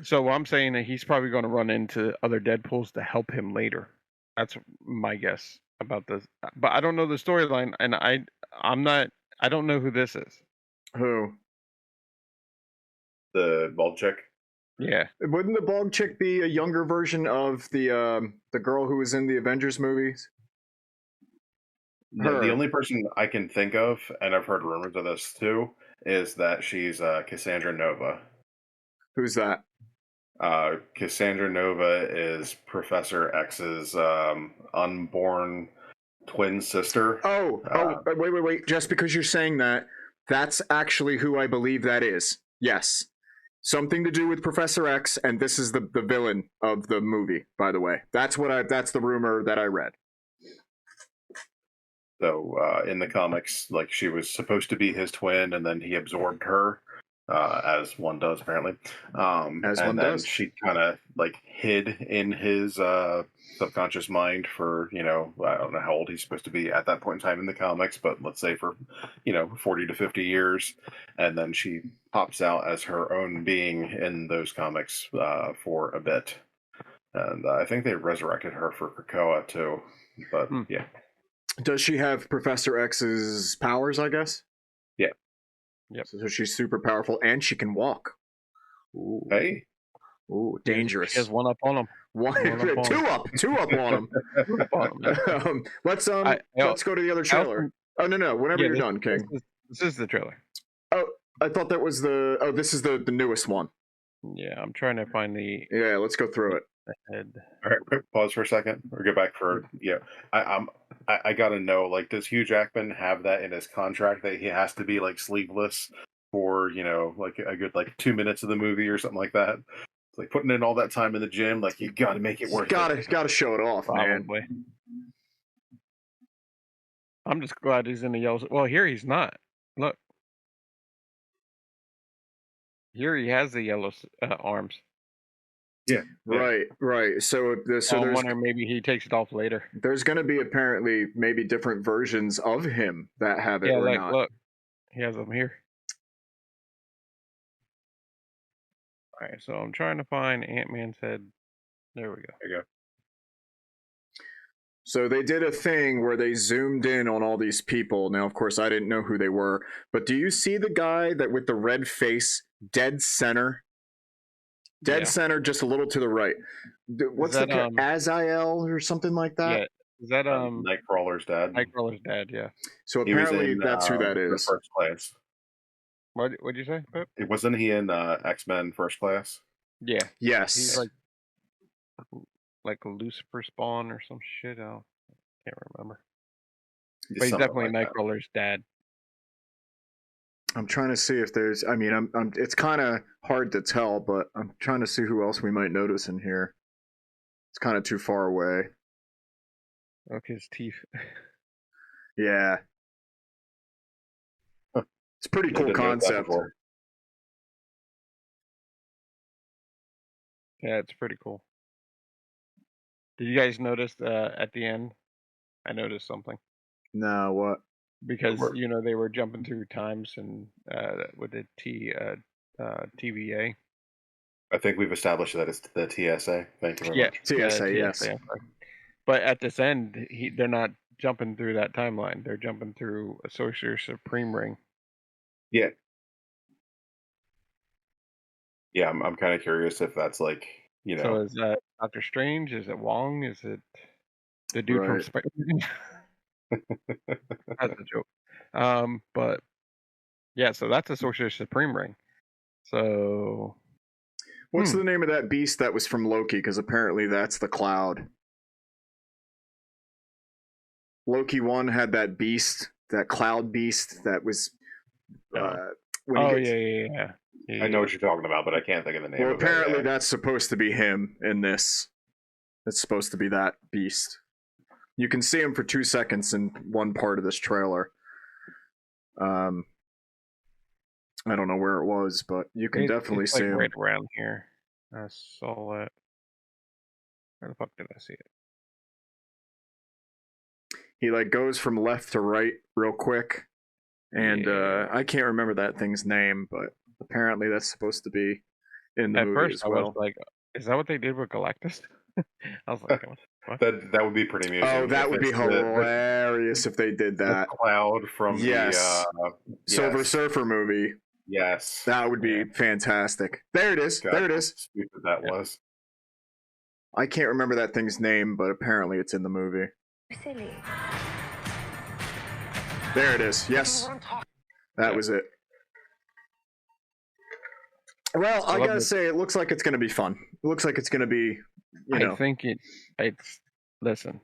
So I'm saying that he's probably going to run into other Deadpools to help him later. That's my guess about this. But I don't know the storyline, and I don't know who this is. Who? The bald chick. Yeah. Wouldn't the bald chick be a younger version of the girl who was in the Avengers movies? The only person I can think of, and I've heard rumors of this too, is that she's Cassandra Nova. Who's that? Cassandra Nova is Professor X's unborn twin sister. Wait. Just because you're saying that, that's actually who I believe that is. Yes. Something to do with Professor X, and this is the villain of the movie, by the way. That's the rumor that I read. So in the comics, like she was supposed to be his twin, and then he absorbed her, as one does apparently. She kind of like hid in his subconscious mind for I don't know how old he's supposed to be at that point in time in the comics, but let's say for 40 to 50 years, and then she pops out as her own being in those comics for a bit, and I think they resurrected her for Krakoa too, but yeah. Does she have Professor X's powers, I guess? Yeah. Yep. So she's super powerful, and she can walk. Ooh. Hey. Ooh, dangerous. She has one up on him. Two up on him. Let's go to the other trailer. No. Whenever you're done, King. This is the trailer. Oh, I thought that was this is the newest one. Yeah, I'm trying to find the. Yeah, let's go through it. All right, quick pause for a second, or go back for I gotta know, like, does Hugh Jackman have that in his contract that he has to be like sleeveless for like a good 2 minutes of the movie or something like that? It's like putting in all that time in the gym. Like you got to make it worth it. Gotta show it off, man. Probably. I'm just glad he's in the yellow. Well, here he's not. Look. Here he has the yellow arms. Yeah. Right. So I'm there's wondering maybe he takes it off later. there's going to be apparently maybe different versions of him that have it Yeah, or like not. look, he has them here. All right, so I'm trying to find Ant-Man's head. There we go. There you go. So they did a thing where they zoomed in on all these people. Now, of course, I didn't know who they were, but do you see the guy that with the red face, dead center? Dead center, just a little to the right. What's that, the Azael or something like that? Yeah, is that Nightcrawler's dad? Nightcrawler's dad, yeah. So He was apparently in, that's who that the is. First Class. What'd you say, Pip? Wasn't he in X-Men First Class? Yeah. Yes. He's like a Lucifer spawn or some shit. I can't remember. But he's Something definitely like that. Nightcrawler's dad. I'm trying to see if there's. I mean, I'm. It's kind of hard to tell, but I'm trying to see who else we might notice in here. It's kind of too far away. Look, his teeth. Yeah. It's a pretty I cool didn't know that concept. before. Yeah, it's pretty cool. Did you guys notice at the end? I noticed something. No, what? Because they were jumping through times and with the TVA. I think we've established that it's the TSA. Thank you very much. TSA, yes. TSA. But at this end, they're not jumping through that timeline. They're jumping through a Sorcerer Supreme ring. Yeah. Yeah, I'm kind of curious if that's like, So is that Doctor Strange? Is it Wong? Is it the dude from Right. Spider-Man? That's a joke. But yeah, so that's a Sorcerer Supreme ring. So What's the name of that beast that was from Loki? Because apparently that's the Cloud. Loki 1 had that beast, that Cloud beast that was. Yeah. I know what you're talking about, but I can't think of the name. Well, of apparently it. that's supposed to be him in this. It's supposed to be that beast. You can see him for 2 seconds in one part of this trailer. I don't know where it was, but you can definitely it's see like him. right around here. I saw it. Where the fuck did I see it? He like goes from left to right real quick, and I can't remember that thing's name, but apparently that's supposed to be in the At movie first, as well. I was like, "Is that what they did with Galactus?" I was like, "What?" That would be pretty amusing. Oh, that if would be it's hilarious if they did that. The Cloud from the Silver Surfer movie. Yes, that would be fantastic. There it is. God, there it is. Stupid that was. I can't remember that thing's name, but apparently it's in the movie. Silly. There it is. Yes, that was it. Well, I gotta say, it looks like it's gonna be fun. It looks like it's gonna be, I think it's. Listen,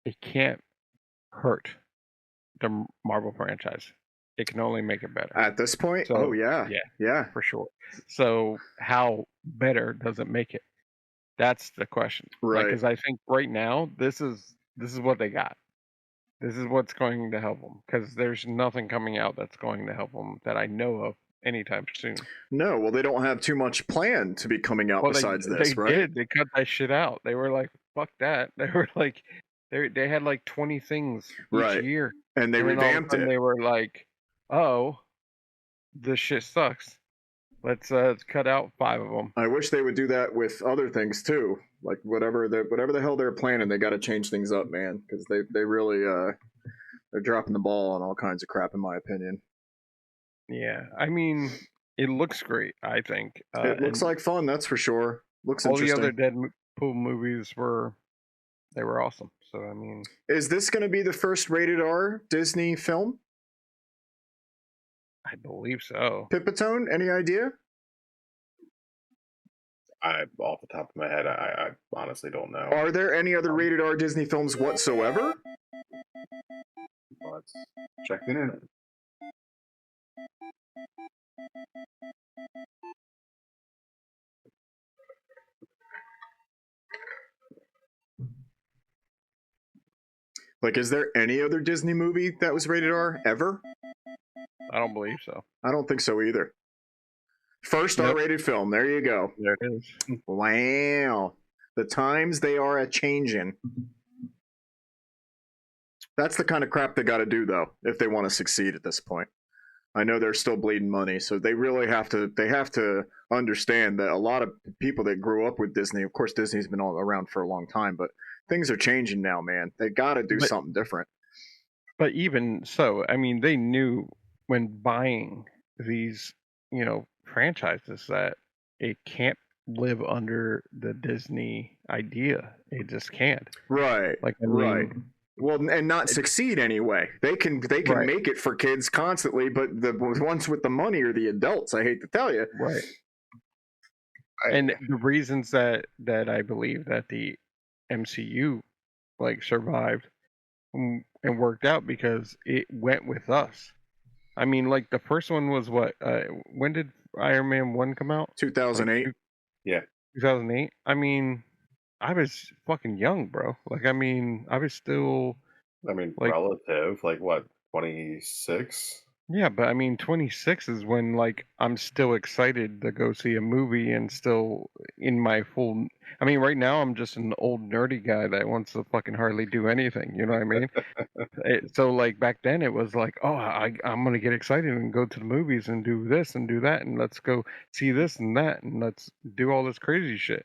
it can't hurt the Marvel franchise. It can only make it better. At this point, So, yeah, for sure. So how better does it make it? That's the question. Right. Because I think right now this is what they got. This is what's going to help them. Because there's nothing coming out that's going to help them that I know of anytime soon. No, well, they don't have too much planned to be coming out besides this, they right? did. They cut that shit out. They were like, "Fuck that." They were like, they had like 20 things each year, and they then all of a revamped sudden it. They were like, "Oh, this shit sucks. Let's cut out 5 of them." I wish they would do that with other things too. Like whatever the hell they're planning, they got to change things up, man, because they really they're dropping the ball on all kinds of crap, in my opinion. Yeah, I mean, it looks great. I think It looks like fun, that's for sure. Looks all interesting. the other Deadpool movies were awesome. So I mean, Is this going to be the first rated R Disney film? I believe so. Pipitone, any idea? Off the top of my head, I honestly don't know. Are there any other rated R Disney films whatsoever? Let's check it in. Like, is there any other Disney movie that was rated R ever? I don't believe so. I don't think so either. First Nope. R-rated film. There you go. There it is. Wow. The times they are a changing. That's the kind of crap they got to do, though, if they want to succeed at this point. I know they're still bleeding money, so they really have to understand that a lot of people that grew up with Disney, of course, Disney's been all around for a long time, but things are changing now, man. They got to do something different. But even so, I mean, they knew when buying these, franchises that it can't live under the Disney idea. It just can't. Right. Like, I mean, right. Well, and not succeed anyway. They can Right. make it for kids constantly, but the ones with the money are the adults. I hate to tell you. Right. And the reasons that I believe that the MCU survived and worked out because it went with us. I mean, like the first one was what? When did Iron Man 1 come out? 2008. Yeah. 2008. I mean, I was fucking young, bro. Like, I mean, I was still. Relative, like what, 26? Yeah, but I mean, 26 is when I'm still excited to go see a movie and still in my full. I mean, right now I'm just an old nerdy guy that wants to fucking hardly do anything. You know what I mean? So back then it was like, oh, I'm gonna get excited and go to the movies and do this and do that and let's go see this and that and let's do all this crazy shit.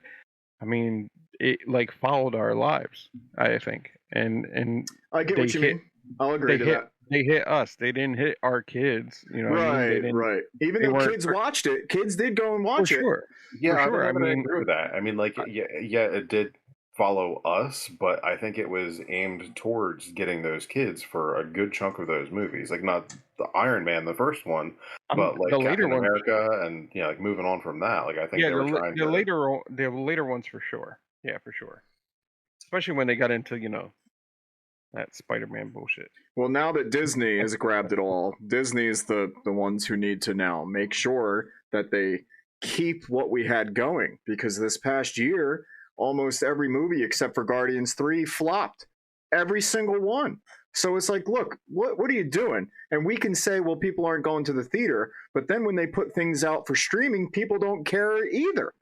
I mean, it followed our lives, I think, and I get what you mean. I'll agree to that. They hit us. They didn't hit our kids. You know, right, right. Even though kids watched it, kids did go and watch it. Sure. Yeah, for sure. I agree with that. I mean, it did follow us, but I think it was aimed towards getting those kids for a good chunk of those movies. Like not the Iron Man, the first one, but like the later Captain ones, America, and moving on from that. Like I think they were trying the to. later ones for sure. Yeah, for sure. Especially when they got into that Spider-Man bullshit. Well, now that Disney has grabbed it all, Disney is the ones who need to now make sure that they keep what we had going, because this past year, almost every movie except for Guardians 3 flopped. Every single one. So it's like, look, what are you doing? And we can say, well, people aren't going to the theater, but then when they put things out for streaming, people don't care either.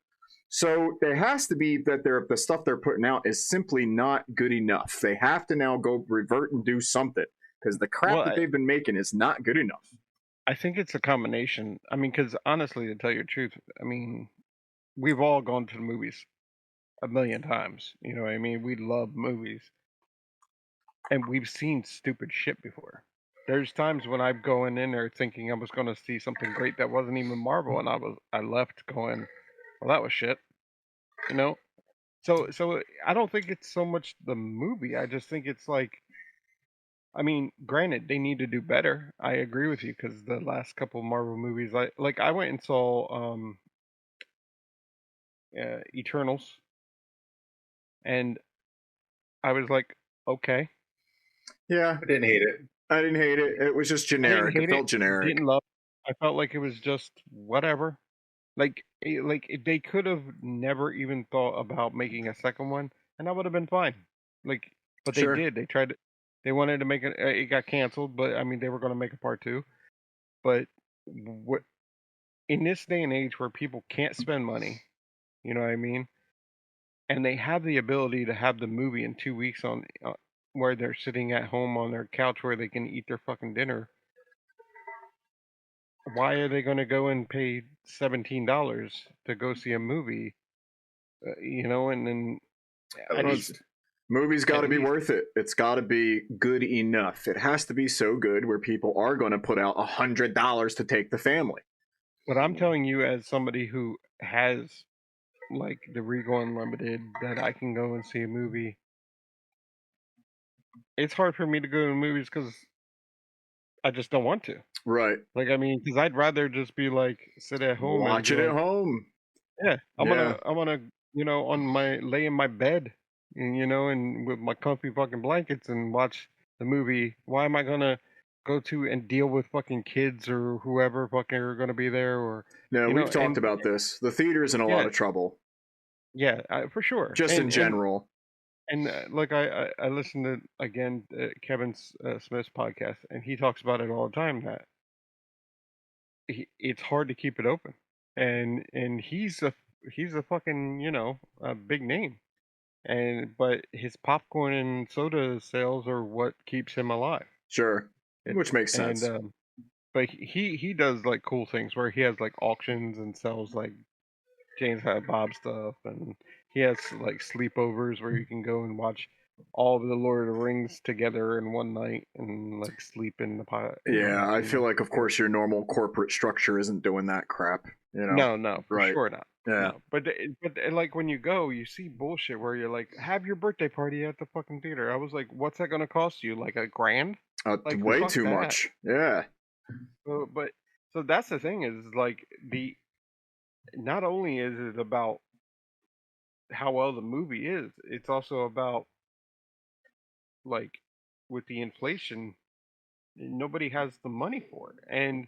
So there has to be that the stuff they're putting out is simply not good enough. They have to now go revert and do something, because the crap that they've been making is not good enough. I think it's a combination. I mean, because honestly, to tell you the truth, I mean, we've all gone to the movies a million times. You know what I mean? We love movies. And we've seen stupid shit before. There's times when I'm going in there thinking I was going to see something great that wasn't even Marvel, and I left going, well, that was shit. You know? So I don't think it's so much the movie. I just think it's I mean, granted, they need to do better. I agree with you, because the last couple of Marvel movies, I went and saw Eternals, and I was like, okay. Yeah, I didn't hate it. I didn't hate it. It was just generic. It felt generic. Didn't love it. I felt like it was just whatever. They could have never even thought about making a second one, and that would have been fine. But Sure. they did. They tried. They wanted to make it. It got canceled, but I mean, they were going to make a part 2. But what in this day and age where people can't spend money, you know what I mean, and they have the ability to have the movie in 2 weeks on where they're sitting at home on their couch where they can eat their fucking dinner. Why are they going to go and pay $17 to go see a movie? And then Movies got to be worth it. It's got to be good enough. It has to be so good where people are going to put out $100 to take the family. But I'm telling you, as somebody who has the Regal Unlimited, that I can go and see a movie. It's hard for me to go to movies because I just don't want to. Right. I mean, because I'd rather just be sit at home, watch it at home. Yeah, I'm gonna lay in my bed, and with my comfy fucking blankets and watch the movie. Why am I gonna go to and deal with fucking kids or whoever fucking are gonna be there? Or no, we've talked about this. The theater's in a lot of trouble. Yeah, for sure. Just in general. And like I listened to again Kevin Smith's podcast, and he talks about it all the time that it's hard to keep it open, and he's a fucking a big name, and but his popcorn and soda sales are what keeps him alive. Sure, which makes And sense. but he does like cool things where he has like auctions and sells like James Silent Bob stuff, and he has like sleepovers where you can go and watch all of the Lord of the Rings together in one night and like sleep in the pot. Yeah, I feel like, of course, your normal corporate structure isn't doing that crap. No, for right? sure not. Yeah. No. But like when you go, you see bullshit where you're like, have your birthday party at the fucking theater. I was like, what's that gonna cost you? Like $1,000? Like Way fuck too that. much. Yeah. So that's the thing is like not only is it about how well the movie is, it's also about like with the inflation, nobody has the money for it and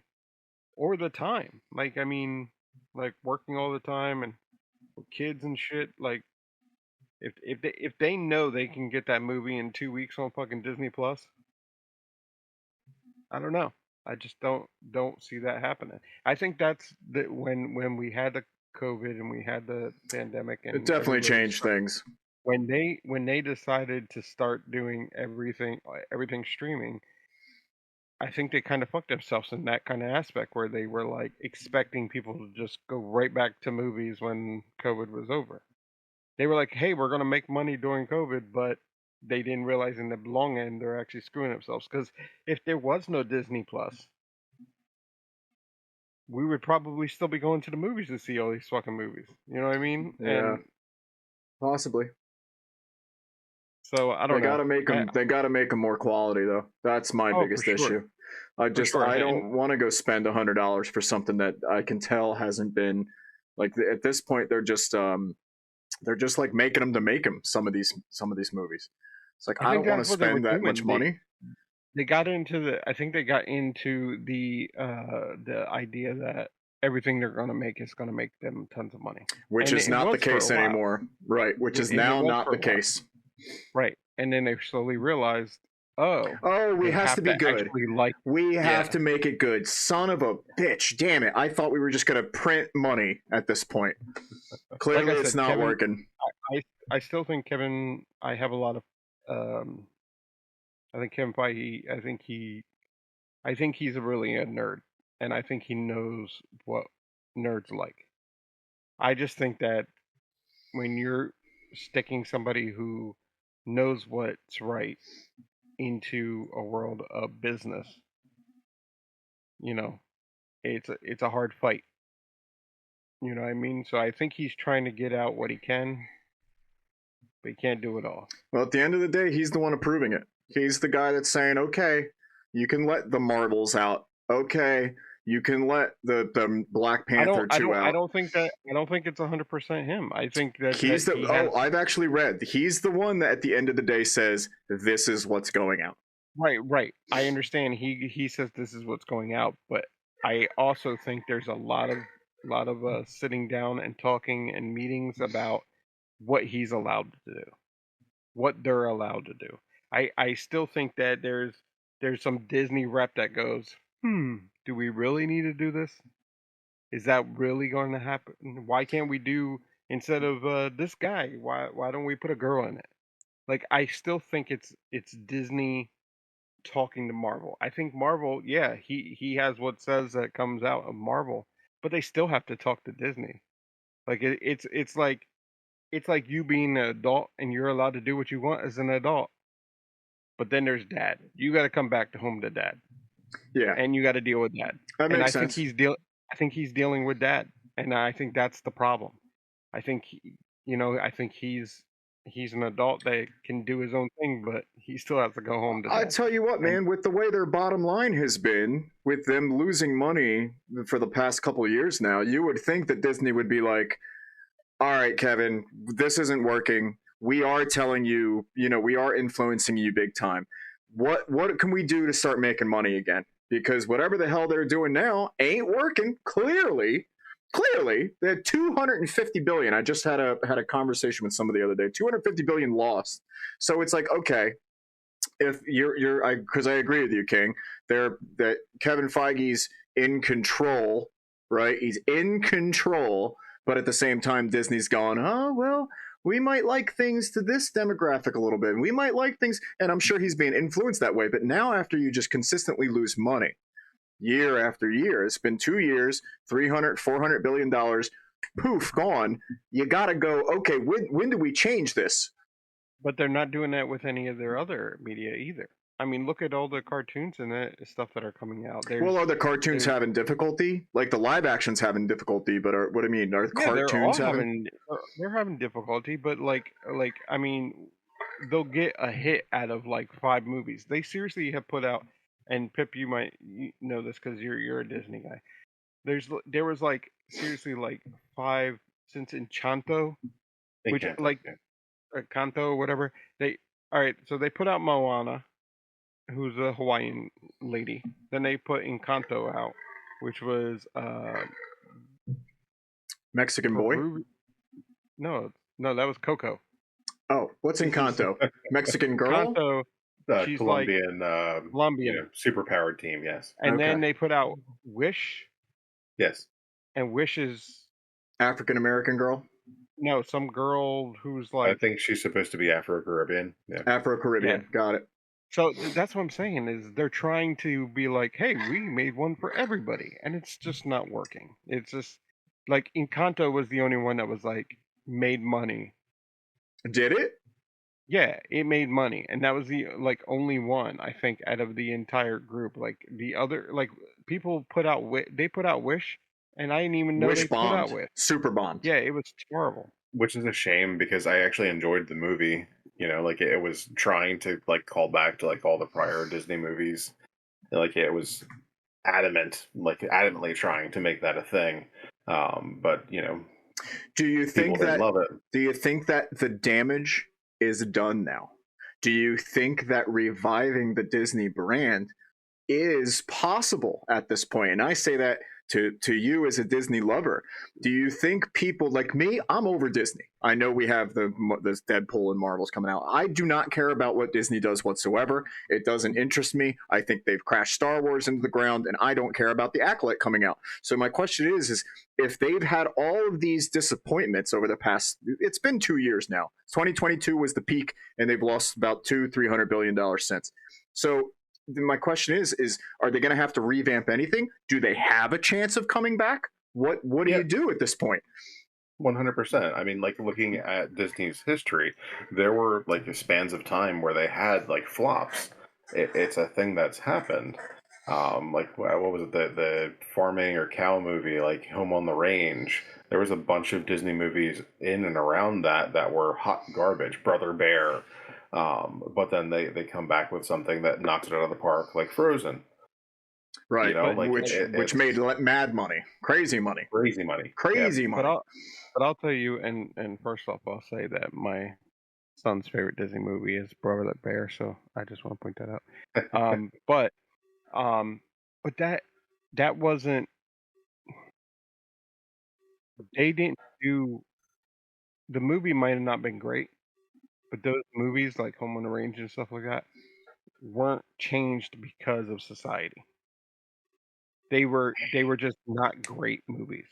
or the time. Like I mean, like working all the time and with kids and shit. Like if they know they can get that movie in 2 weeks on fucking Disney Plus, I don't know. I just don't see that happening. I think that's when we had the COVID and we had the pandemic and It definitely everybody changed things. when they decided to start doing everything streaming. I think they kind of fucked themselves in that kind of aspect where they were like expecting people to just go right back to movies when COVID was over. They were like, "Hey, we're gonna make money during COVID," but they didn't realize in the long end they're actually screwing themselves. Because if there was no Disney Plus, we would probably still be going to the movies to see all these fucking movies. You know what I mean? Yeah. And Possibly. so I don't They know. gotta make them. They gotta make them more quality, though. That's my Oh, biggest for sure. issue. I And don't want to go spend $100 for something that I can tell hasn't been like at this point. They're just like making them to make them. Some of these movies. It's like I I think don't want to that's what they were spend that doing. much money. They got into I think they got into the idea that everything they're going to make is going to make them tons of money, Which and is it not the was for a case while. anymore. Right. Which is And it now was not for the a while. case. Right. And then they slowly realized, Oh, they it has have to be good. actually like We have yeah. to make it good. Son of a bitch. Damn it. I thought we were just going to print money at this point. Clearly, Like I it's said, not Kevin, working. I still think Kevin. I have a lot of. I think Kevin Feige. I think he's really a nerd, and I think he knows what nerds like. I just think that when you're sticking somebody who knows what's right into a world of business, it's a hard fight. You know what I mean? So I think he's trying to get out what he can, but he can't do it all. Well, at the end of the day, he's the one approving it. He's the guy that's saying, okay, you can let the Marvels out. Okay, you can let the Black Panther I 2 out. I don't think it's 100% him. I think that He's that the he has, I've actually read. He's the one that at the end of the day says this is what's going out. right. I understand he says this is what's going out, but I also think there's a lot of sitting down and talking and meetings about what he's allowed to do, what they're allowed to do. I still think that there's some Disney rep that goes, do we really need to do this? Is that really going to happen? Why can't we do instead of this guy? Why don't we put a girl in it? Like I still think it's Disney talking to Marvel. I think Marvel, yeah, he has what says that comes out of Marvel, but they still have to talk to Disney. Like it's like you being an adult and you're allowed to do what you want as an adult. But then there's dad. You got to come back to home to dad. Yeah. And you got to deal with dad. That and makes I sense. think he's dealing with dad. And I think that's the problem. I think I think he's an adult that can do his own thing, but he still has to go home to dad. I tell you what, man, with the way their bottom line has been, with them losing money for the past couple of years now, you would think that Disney would be like, all right, Kevin, this isn't working. We are telling you, we are influencing you big time. What can we do to start making money again? Because whatever the hell they're doing now ain't working, clearly. Clearly, they had 250 billion. I just had a conversation with somebody the other day. 250 billion lost. So it's like, okay, if because I agree with you, King. That Kevin Feige's in control, right? He's in control, but at the same time, Disney's gone, oh well, we might like things to this demographic a little bit, and we might like things, and I'm sure he's being influenced that way. But now, after you just consistently lose money year after year, it's been 2 years, 300, 400 billion dollars, poof, gone. You got to go. Okay, when do we change this? But they're not doing that with any of their other media either. I mean, look at all the cartoons and that stuff that are coming out. Well, are the cartoons having difficulty? Like the live action's having difficulty, but what I mean, are cartoons they're having difficulty, but like I mean, they'll get a hit out of like 5 movies. They seriously have put out, and Pip, you might know this because you're a Disney guy. There was like seriously like 5 since Enchanto, which like Kanto or whatever. All right, so they put out Moana, who's a Hawaiian lady. Then they put Encanto out, which was Mexican boy. No, that was Coco. Oh, what's Encanto? Mexican girl. Encanto, she's Colombian, Colombian, superpowered team. Yes. And then they put out Wish. Yes. And Wish is African American girl. No, some girl who's like. I think she's supposed to be Afro-Caribbean. Yeah. Afro-Caribbean. Yeah. Got it. So that's what I'm saying is they're trying to be like, hey, we made one for everybody, and it's just not working. It's just like Encanto was the only one that was like made money. Did it? Yeah, it made money, and that was the like only one I think out of the entire group. Like the other, like people put out they put out Wish, and I didn't even know Wish they bombed. put out Wish. Super bombed. Yeah, it was horrible. Which is a shame because I actually enjoyed the movie. You know, like it was trying to like call back to like all the prior Disney movies. Like it was adamantly trying to make that a thing. But you know, do you think that love it? Do you think that the damage is done now? Do you think that reviving the Disney brand is possible at this point? And I say that to you as a Disney lover. Do you think people like me, I'm over Disney. I know we have this Deadpool and Marvel's coming out. I do not care about what Disney does whatsoever. It doesn't interest me. I think they've crashed Star Wars into the ground, and I don't care about the Acolyte coming out. So my question is if they've had all of these disappointments over the past, it's been 2 years now. 2022 was the peak, and they've lost about $200-300 billion since. So my question is are they going to have to revamp anything? Do they have a chance of coming back? What do you do at this point? 100%. I mean, like looking at Disney's history, there were like spans of time where they had like flops. It's a thing that's happened. Like what was it, the farming or cow movie, like Home on the Range? There was a bunch of Disney movies in and around that were hot garbage. Brother Bear. But then they come back with something that knocks it out of the park, like Frozen. Right, you know, like which made mad money, crazy money. But I'll tell you, and first off, I'll say that my son's favorite Disney movie is Brother Bear, so I just want to point that out. But that wasn't. They didn't do. The movie might have not been great, but those movies like Home on the Range and stuff like that weren't changed because of society. They were just not great movies.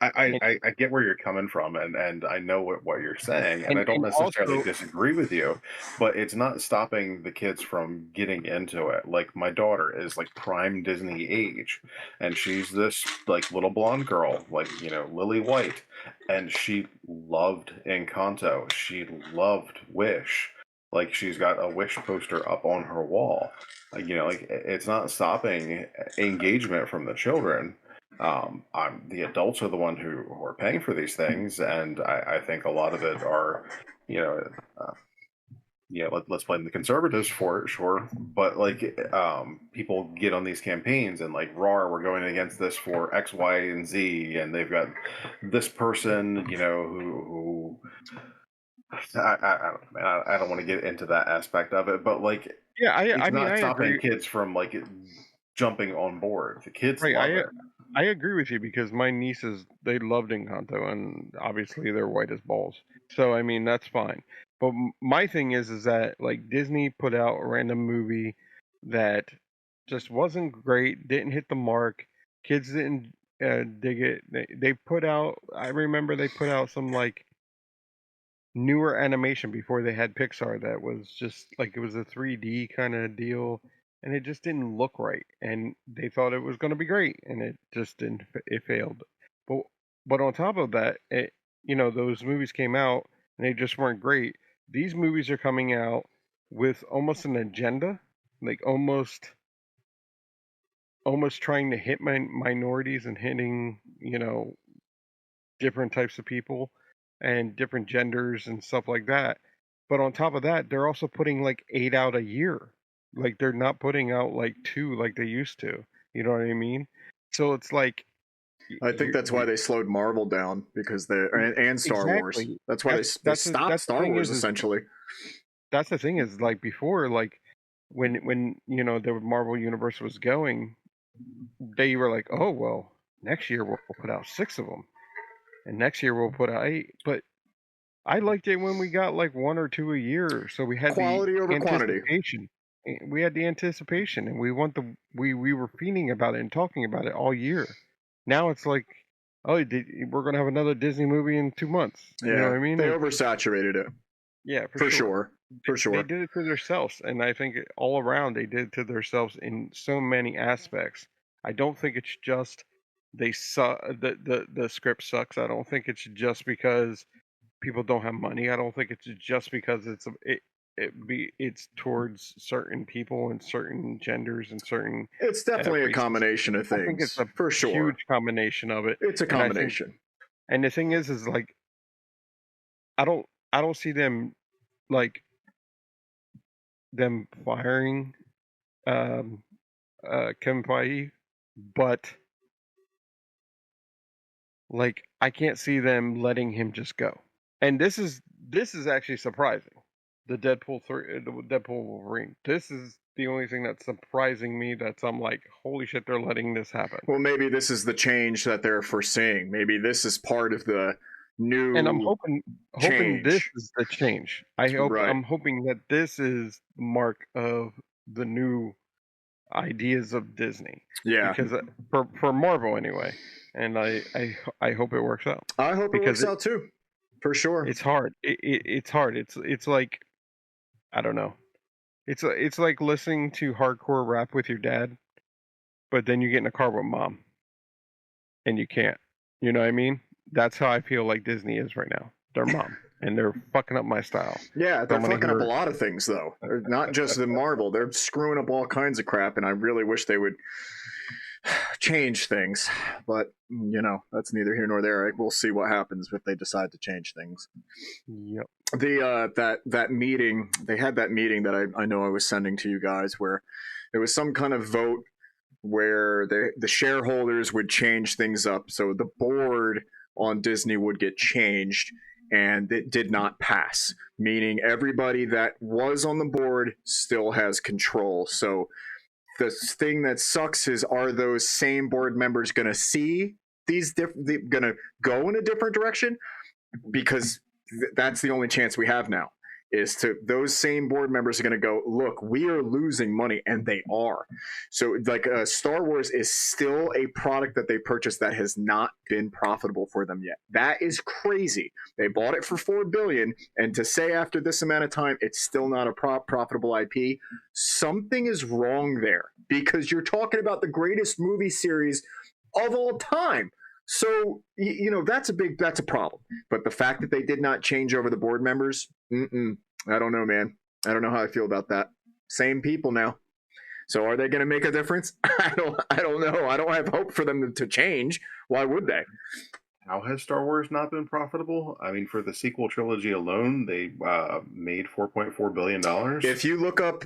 I get where you're coming from, and I know what you're saying, and I don't necessarily disagree with you, but it's not stopping the kids from getting into it. Like my daughter is like prime Disney age, and she's this like little blonde girl, like Lily White, and she loved Encanto. She loved Wish. Like she's got a Wish poster up on her wall. Like it's not stopping engagement from the children. The adults are the one who are paying for these things, and I think a lot of it are, let's blame the conservatives for it, sure, but like people get on these campaigns and like, "Rawr, we're going against this for X, Y, and Z," and they've got this person, who I don't want to get into that aspect of it, but like, yeah, it's not stopping kids from like jumping on board. The kids love it. I agree with you because my nieces, they loved Encanto, and obviously they're white as balls. So I mean that's fine. But my thing is that like Disney put out a random movie that just wasn't great, didn't hit the mark. Kids didn't dig it. They put out. I remember they put out some like newer animation before they had Pixar that was just like it was a 3D kind of deal, and it just didn't look right. And they thought it was going to be great, and it just didn't. It failed. But on top of that, those movies came out and they just weren't great. These movies are coming out with almost an agenda, like almost trying to hit minorities and hitting different types of people and different genders and stuff like that. But on top of that, they're also putting like 8 out a year. Like they're not putting out like 2 like they used to. You know what I mean? So it's like I think that's why they slowed Marvel down because and Star Wars. exactly. That's why they stopped That's the Star thing Wars is essentially. that's the thing is like before like when the Marvel universe was going, they were like, oh well, next year we'll put out 6 of them, and next year we'll put out 8. But I liked it when we got like 1 or 2 a year, so we had Quality the over quantity. anticipation. We had the anticipation, and we were feeling about it and talking about it all year. Now it's like, oh, we're gonna have another Disney movie in 2 months. Yeah, You know what I mean? they oversaturated it. Yeah, for sure. They did it to themselves, and I think all around they did it to themselves in so many aspects. I don't think it's just they suck. The script sucks. I don't think it's just because people don't have money. I don't think it's just because it's towards certain people and certain genders and certain. It's definitely a races. combination of things. I think it's a for sure. huge combination of it. It's a And I think- combination. And the thing is like, I don't see them like them firing Kevin Feige, but like I can't see them letting him just go. And this is actually surprising. The Deadpool Wolverine. This is the only thing that's surprising me. I'm like, holy shit, they're letting this happen. Well, maybe this is the change that they're foreseeing. Maybe this is part of the new. And I'm hoping change. this is the change. Right. I'm hoping that this is the mark of the new ideas of Disney. Yeah. Because for Marvel anyway, and I hope it works out. I hope it works out too, for sure. It's hard. It's hard. It's like, I don't know. It's like listening to hardcore rap with your dad, but then you get in a car with mom, and you can't. You know what I mean? That's how I feel like Disney is right now. Their mom, and they're fucking up my style. Yeah, they're fucking up a lot of things though. They're not just the Marvel. They're screwing up all kinds of crap, and I really wish they would change things. But that's neither here nor there. We'll see what happens if they decide to change things. Yep. That meeting, they had that meeting that I know I was sending to you guys, where there was some kind of vote where the shareholders would change things up. So the board on Disney would get changed, and it did not pass, meaning everybody that was on the board still has control. So the thing that sucks is, are those same board members going to see these going to go in a different direction? Because that's the only chance we have now, is to those same board members are going to go, look, we are losing money, and they are. So like Star Wars is still a product that they purchased that has not been profitable for them yet. That is crazy. They bought it for $4 billion, and to say after this amount of time it's still not a profitable IP, something is wrong there, because you're talking about the greatest movie series of all time. So that's a problem. But the fact that they did not change over the board members, I don't know, man. I don't know how I feel about that. Same people now. So are they going to make a difference? I don't know. I don't have hope for them to change. Why would they? How has Star Wars not been profitable? I mean, for the sequel trilogy alone, they made $4.4 billion. If you look up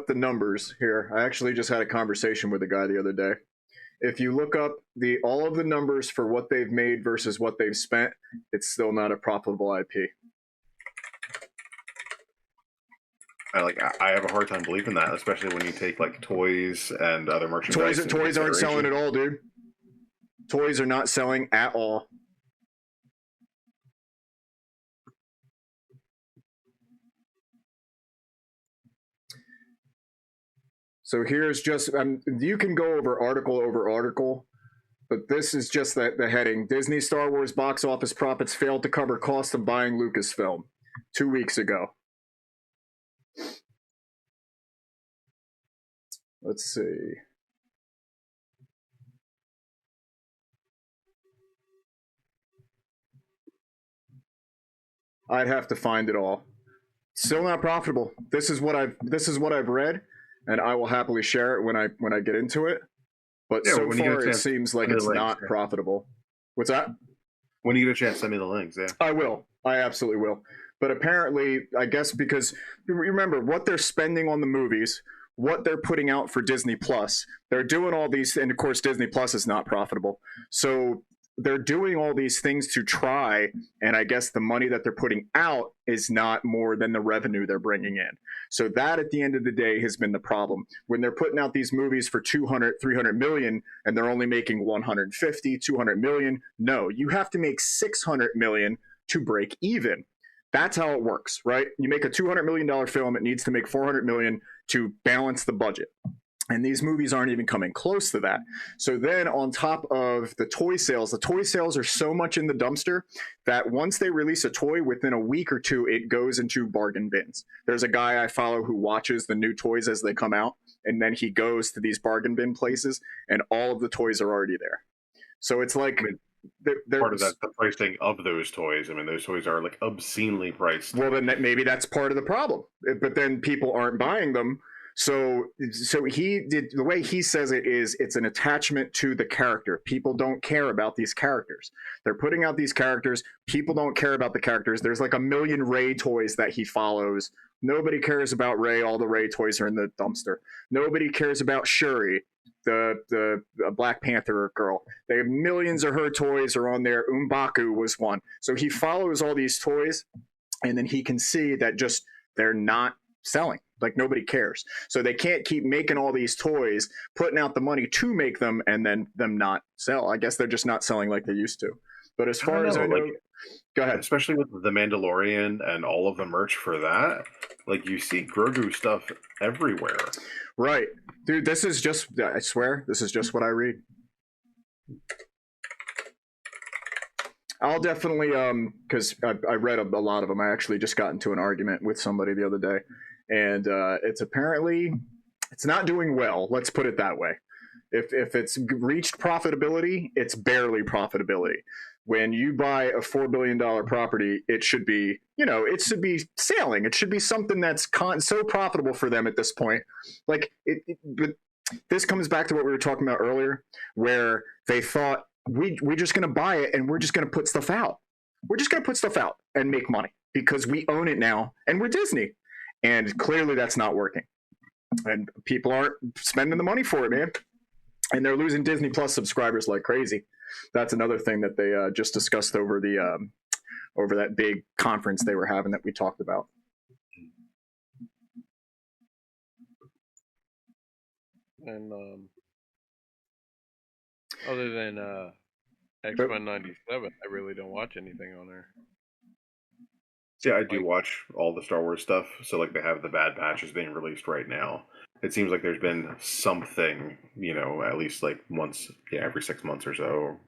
the numbers here, I actually just had a conversation with a guy the other day. If you look up all of the numbers for what they've made versus what they've spent, it's still not a profitable IP. I have a hard time believing that, especially when you take like toys and other merchandise. Toys aren't selling at all, dude. Toys are not selling at all. So here's just, you can go over article, but this is just the heading. Disney Star Wars box office profits failed to cover cost of buying Lucasfilm 2 weeks ago. Let's see. I'd have to find it all. Still not profitable. This is what I've read, and I will happily share it when I get into it. But Yeah, so when you get a far, it chance, seems like send me it's the links, not yeah. profitable. What's that? When you get a chance, send me the links. Yeah, I will. I absolutely will. But apparently, I guess because you remember what they're spending on the movies, what they're putting out for Disney Plus, they're doing all these, and of course, Disney Plus is not profitable. So they're doing all these things to try, and I guess the money that they're putting out is not more than the revenue they're bringing in. So that at the end of the day has been the problem. When they're putting out these movies for 200, 300 million and they're only making 150, 200 million, no, you have to make 600 million to break even. That's how it works, right? You make a $200 million film, it needs to make 400 million to balance the budget. And these movies aren't even coming close to that. So then on top of the toy sales are so much in the dumpster that once they release a toy, within a week or two, it goes into bargain bins. There's a guy I follow who watches the new toys as they come out, and then he goes to these bargain bin places, and all of the toys are already there. So it's like... part of that, the pricing of those toys. I mean, those toys are like obscenely priced. Well, then maybe that's part of the problem. But then people aren't buying them. So he did, the way he says it is, it's an attachment to the character. People don't care about these characters. They're putting out these characters. People don't care about the characters. There's like 1 million Rey toys that he follows. Nobody cares about Rey. All the Rey toys are in the dumpster. Nobody cares about Shuri, the Black Panther girl. They have millions of her toys are on there. M'Baku was one. So he follows all these toys, and then he can see that just they're not selling. Like nobody cares. So they can't keep making all these toys, putting out the money to make them, and then them not sell. I guess they're just not selling like they used to. But as far as I know, go ahead. Especially with The Mandalorian and all of the merch for that, like you see Grogu stuff everywhere. Right. Dude, this is just, I swear, this is just what I read. I'll definitely, because I read a lot of them. I actually just got into an argument with somebody the other day. And it's apparently, it's not doing well. Let's put it that way. If it's reached profitability, it's barely profitability. When you buy a $4 billion property, it should be, it should be sailing. It should be something that's so profitable for them at this point. Like, but this comes back to what we were talking about earlier, where they thought, we're just going to buy it and we're just going to put stuff out. We're just going to put stuff out and make money because we own it now and we're Disney. And clearly that's not working. And people aren't spending the money for it, man. And they're losing Disney Plus subscribers like crazy. That's another thing that they just discussed over over that big conference they were having that we talked about. And other than X-Men 97, I really don't watch anything on there. Yeah, I do watch all the Star Wars stuff. So, like, they have the Bad Batch is being released right now. It seems like there's been something, at least like once, every 6 months or so.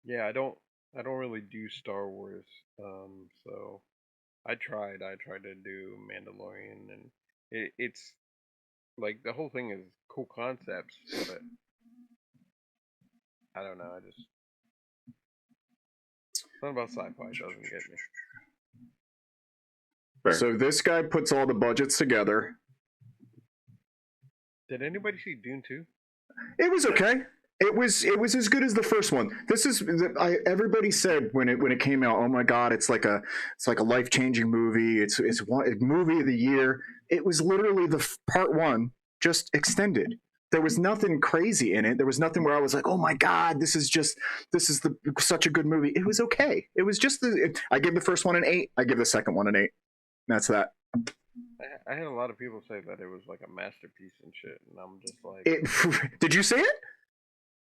Yeah, I don't really do Star Wars. So I tried to do Mandalorian, and it's like the whole thing is cool concepts, but I don't know. Something about sci-fi doesn't get me. Fair. So this guy puts all the budgets together. Did anybody see Dune 2? It was okay. It was as good as the first one. This is everybody said when it came out, oh my god, it's like a life-changing movie. It's movie of the year. It was literally the part one just extended. There was nothing crazy in it. There was nothing where I was like, oh my god, this is such a good movie. It was okay. It was just I give the first one an 8. I give the second one an 8. That's that. I had a lot of people say that it was like a masterpiece and shit, and I'm just like, Did you see it?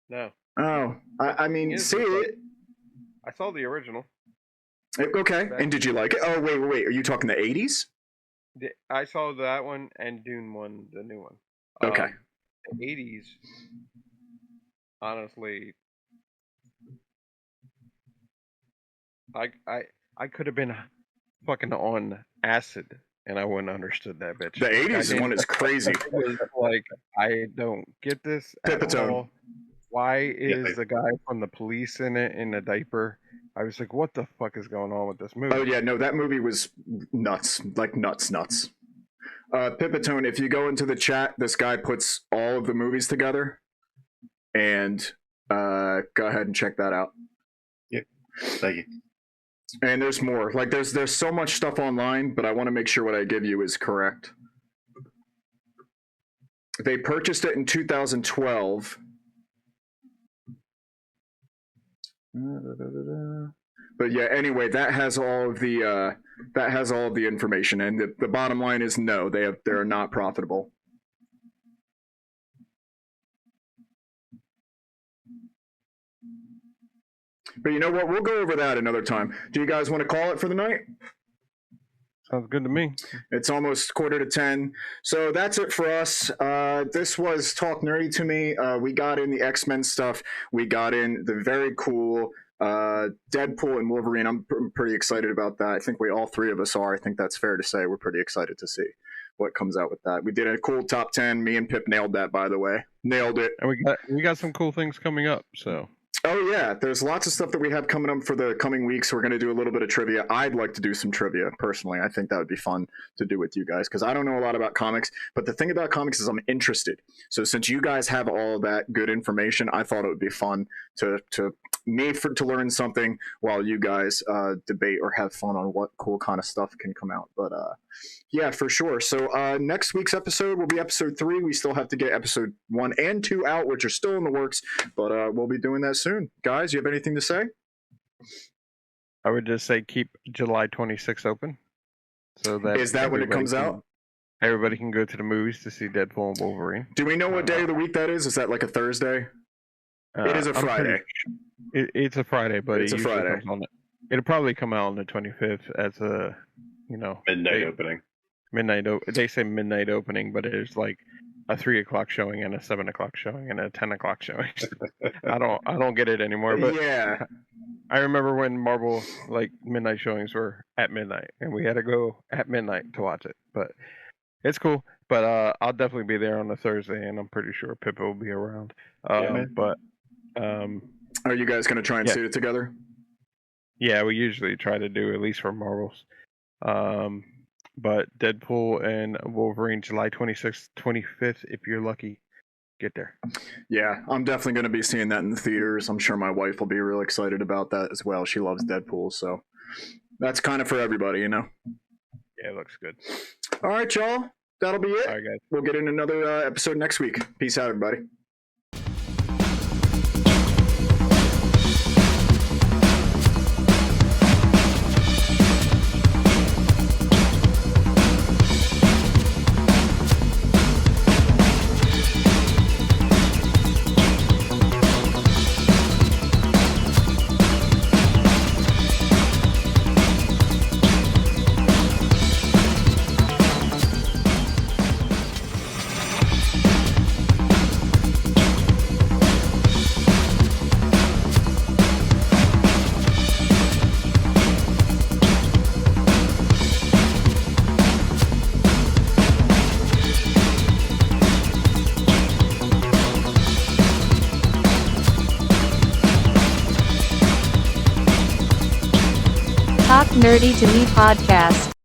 No. Oh, I mean, Yes, see it. I saw the original. Okay, and did you like it? Oh, wait. Are you talking the 80s? I saw that one and Dune 1, the new one. Okay. The 80s, honestly, I could have been fucking on acid and I wouldn't have understood that bitch. The 80s one is crazy. It was like, I don't get this at Pipitone. all. Why is the guy from the police in it in a diaper? I was like, what the fuck is going on with this movie? Oh yeah, no, that movie was nuts, like nuts. Pipitone, if you go into the chat, this guy puts all of the movies together, and go ahead and check that out. Yep, thank you. And there's more. Like there's so much stuff online, but I want to make sure what I give you is correct. They purchased it in 2012. But yeah, anyway, that has all of the information, and the bottom line is no, they're not profitable. But you know what? We'll go over that another time. Do you guys want to call it for the night? Sounds good to me. It's almost 9:45. So that's it for us. This was Talk Nerdy to Me. We got in the X-Men stuff. We got in the very cool Deadpool and Wolverine. I'm pretty excited about that. I think all three of us are. I think that's fair to say. We're pretty excited to see what comes out with that. We did a cool top 10. Me and Pip nailed that, by the way. Nailed it. And we got some cool things coming up, so. Oh yeah, there's lots of stuff that we have coming up for the coming weeks. We're going to do a little bit of trivia. I'd like to do some trivia personally. I think that would be fun to do with you guys because I don't know a lot about comics, but the thing about comics is I'm interested. So since you guys have all that good information, I thought it would be fun to learn something while you guys debate or have fun on what cool kind of stuff can come out. But yeah, for sure. So next week's episode will be episode 3. We still have to get episode 1 and 2 out, which are still in the works, but we'll be doing that soon. Guys, you have anything to say? I would just say keep July 26th open. So that is that when it comes out? Everybody can go to the movies to see Deadpool and Wolverine. Do we know what day of the week that is? Is that like a Thursday? It is a Friday. It's a Friday, but it's a Friday. It'll probably come out on the 25th as a, midnight opening. They say midnight opening, but it's like a 3 o'clock showing and a 7 o'clock showing and a 10 o'clock showing. I don't get it anymore. But yeah, I remember when Marvel midnight showings were at midnight, and we had to go at midnight to watch it. But it's cool. But I'll definitely be there on a Thursday, and I'm pretty sure Pippa will be around. Are you guys going to try and see it together? Yeah, we usually try to do at least for Marvels. But Deadpool and Wolverine, July 26th, 25th, if you're lucky, get there. Yeah, I'm definitely going to be seeing that in the theaters. I'm sure my wife will be real excited about that as well. She loves Deadpool, so that's kind of for everybody, Yeah, it looks good. All right, y'all. That'll be it. All right, guys. We'll get in another episode next week. Peace out, everybody. Talk Nerdy to Me podcast.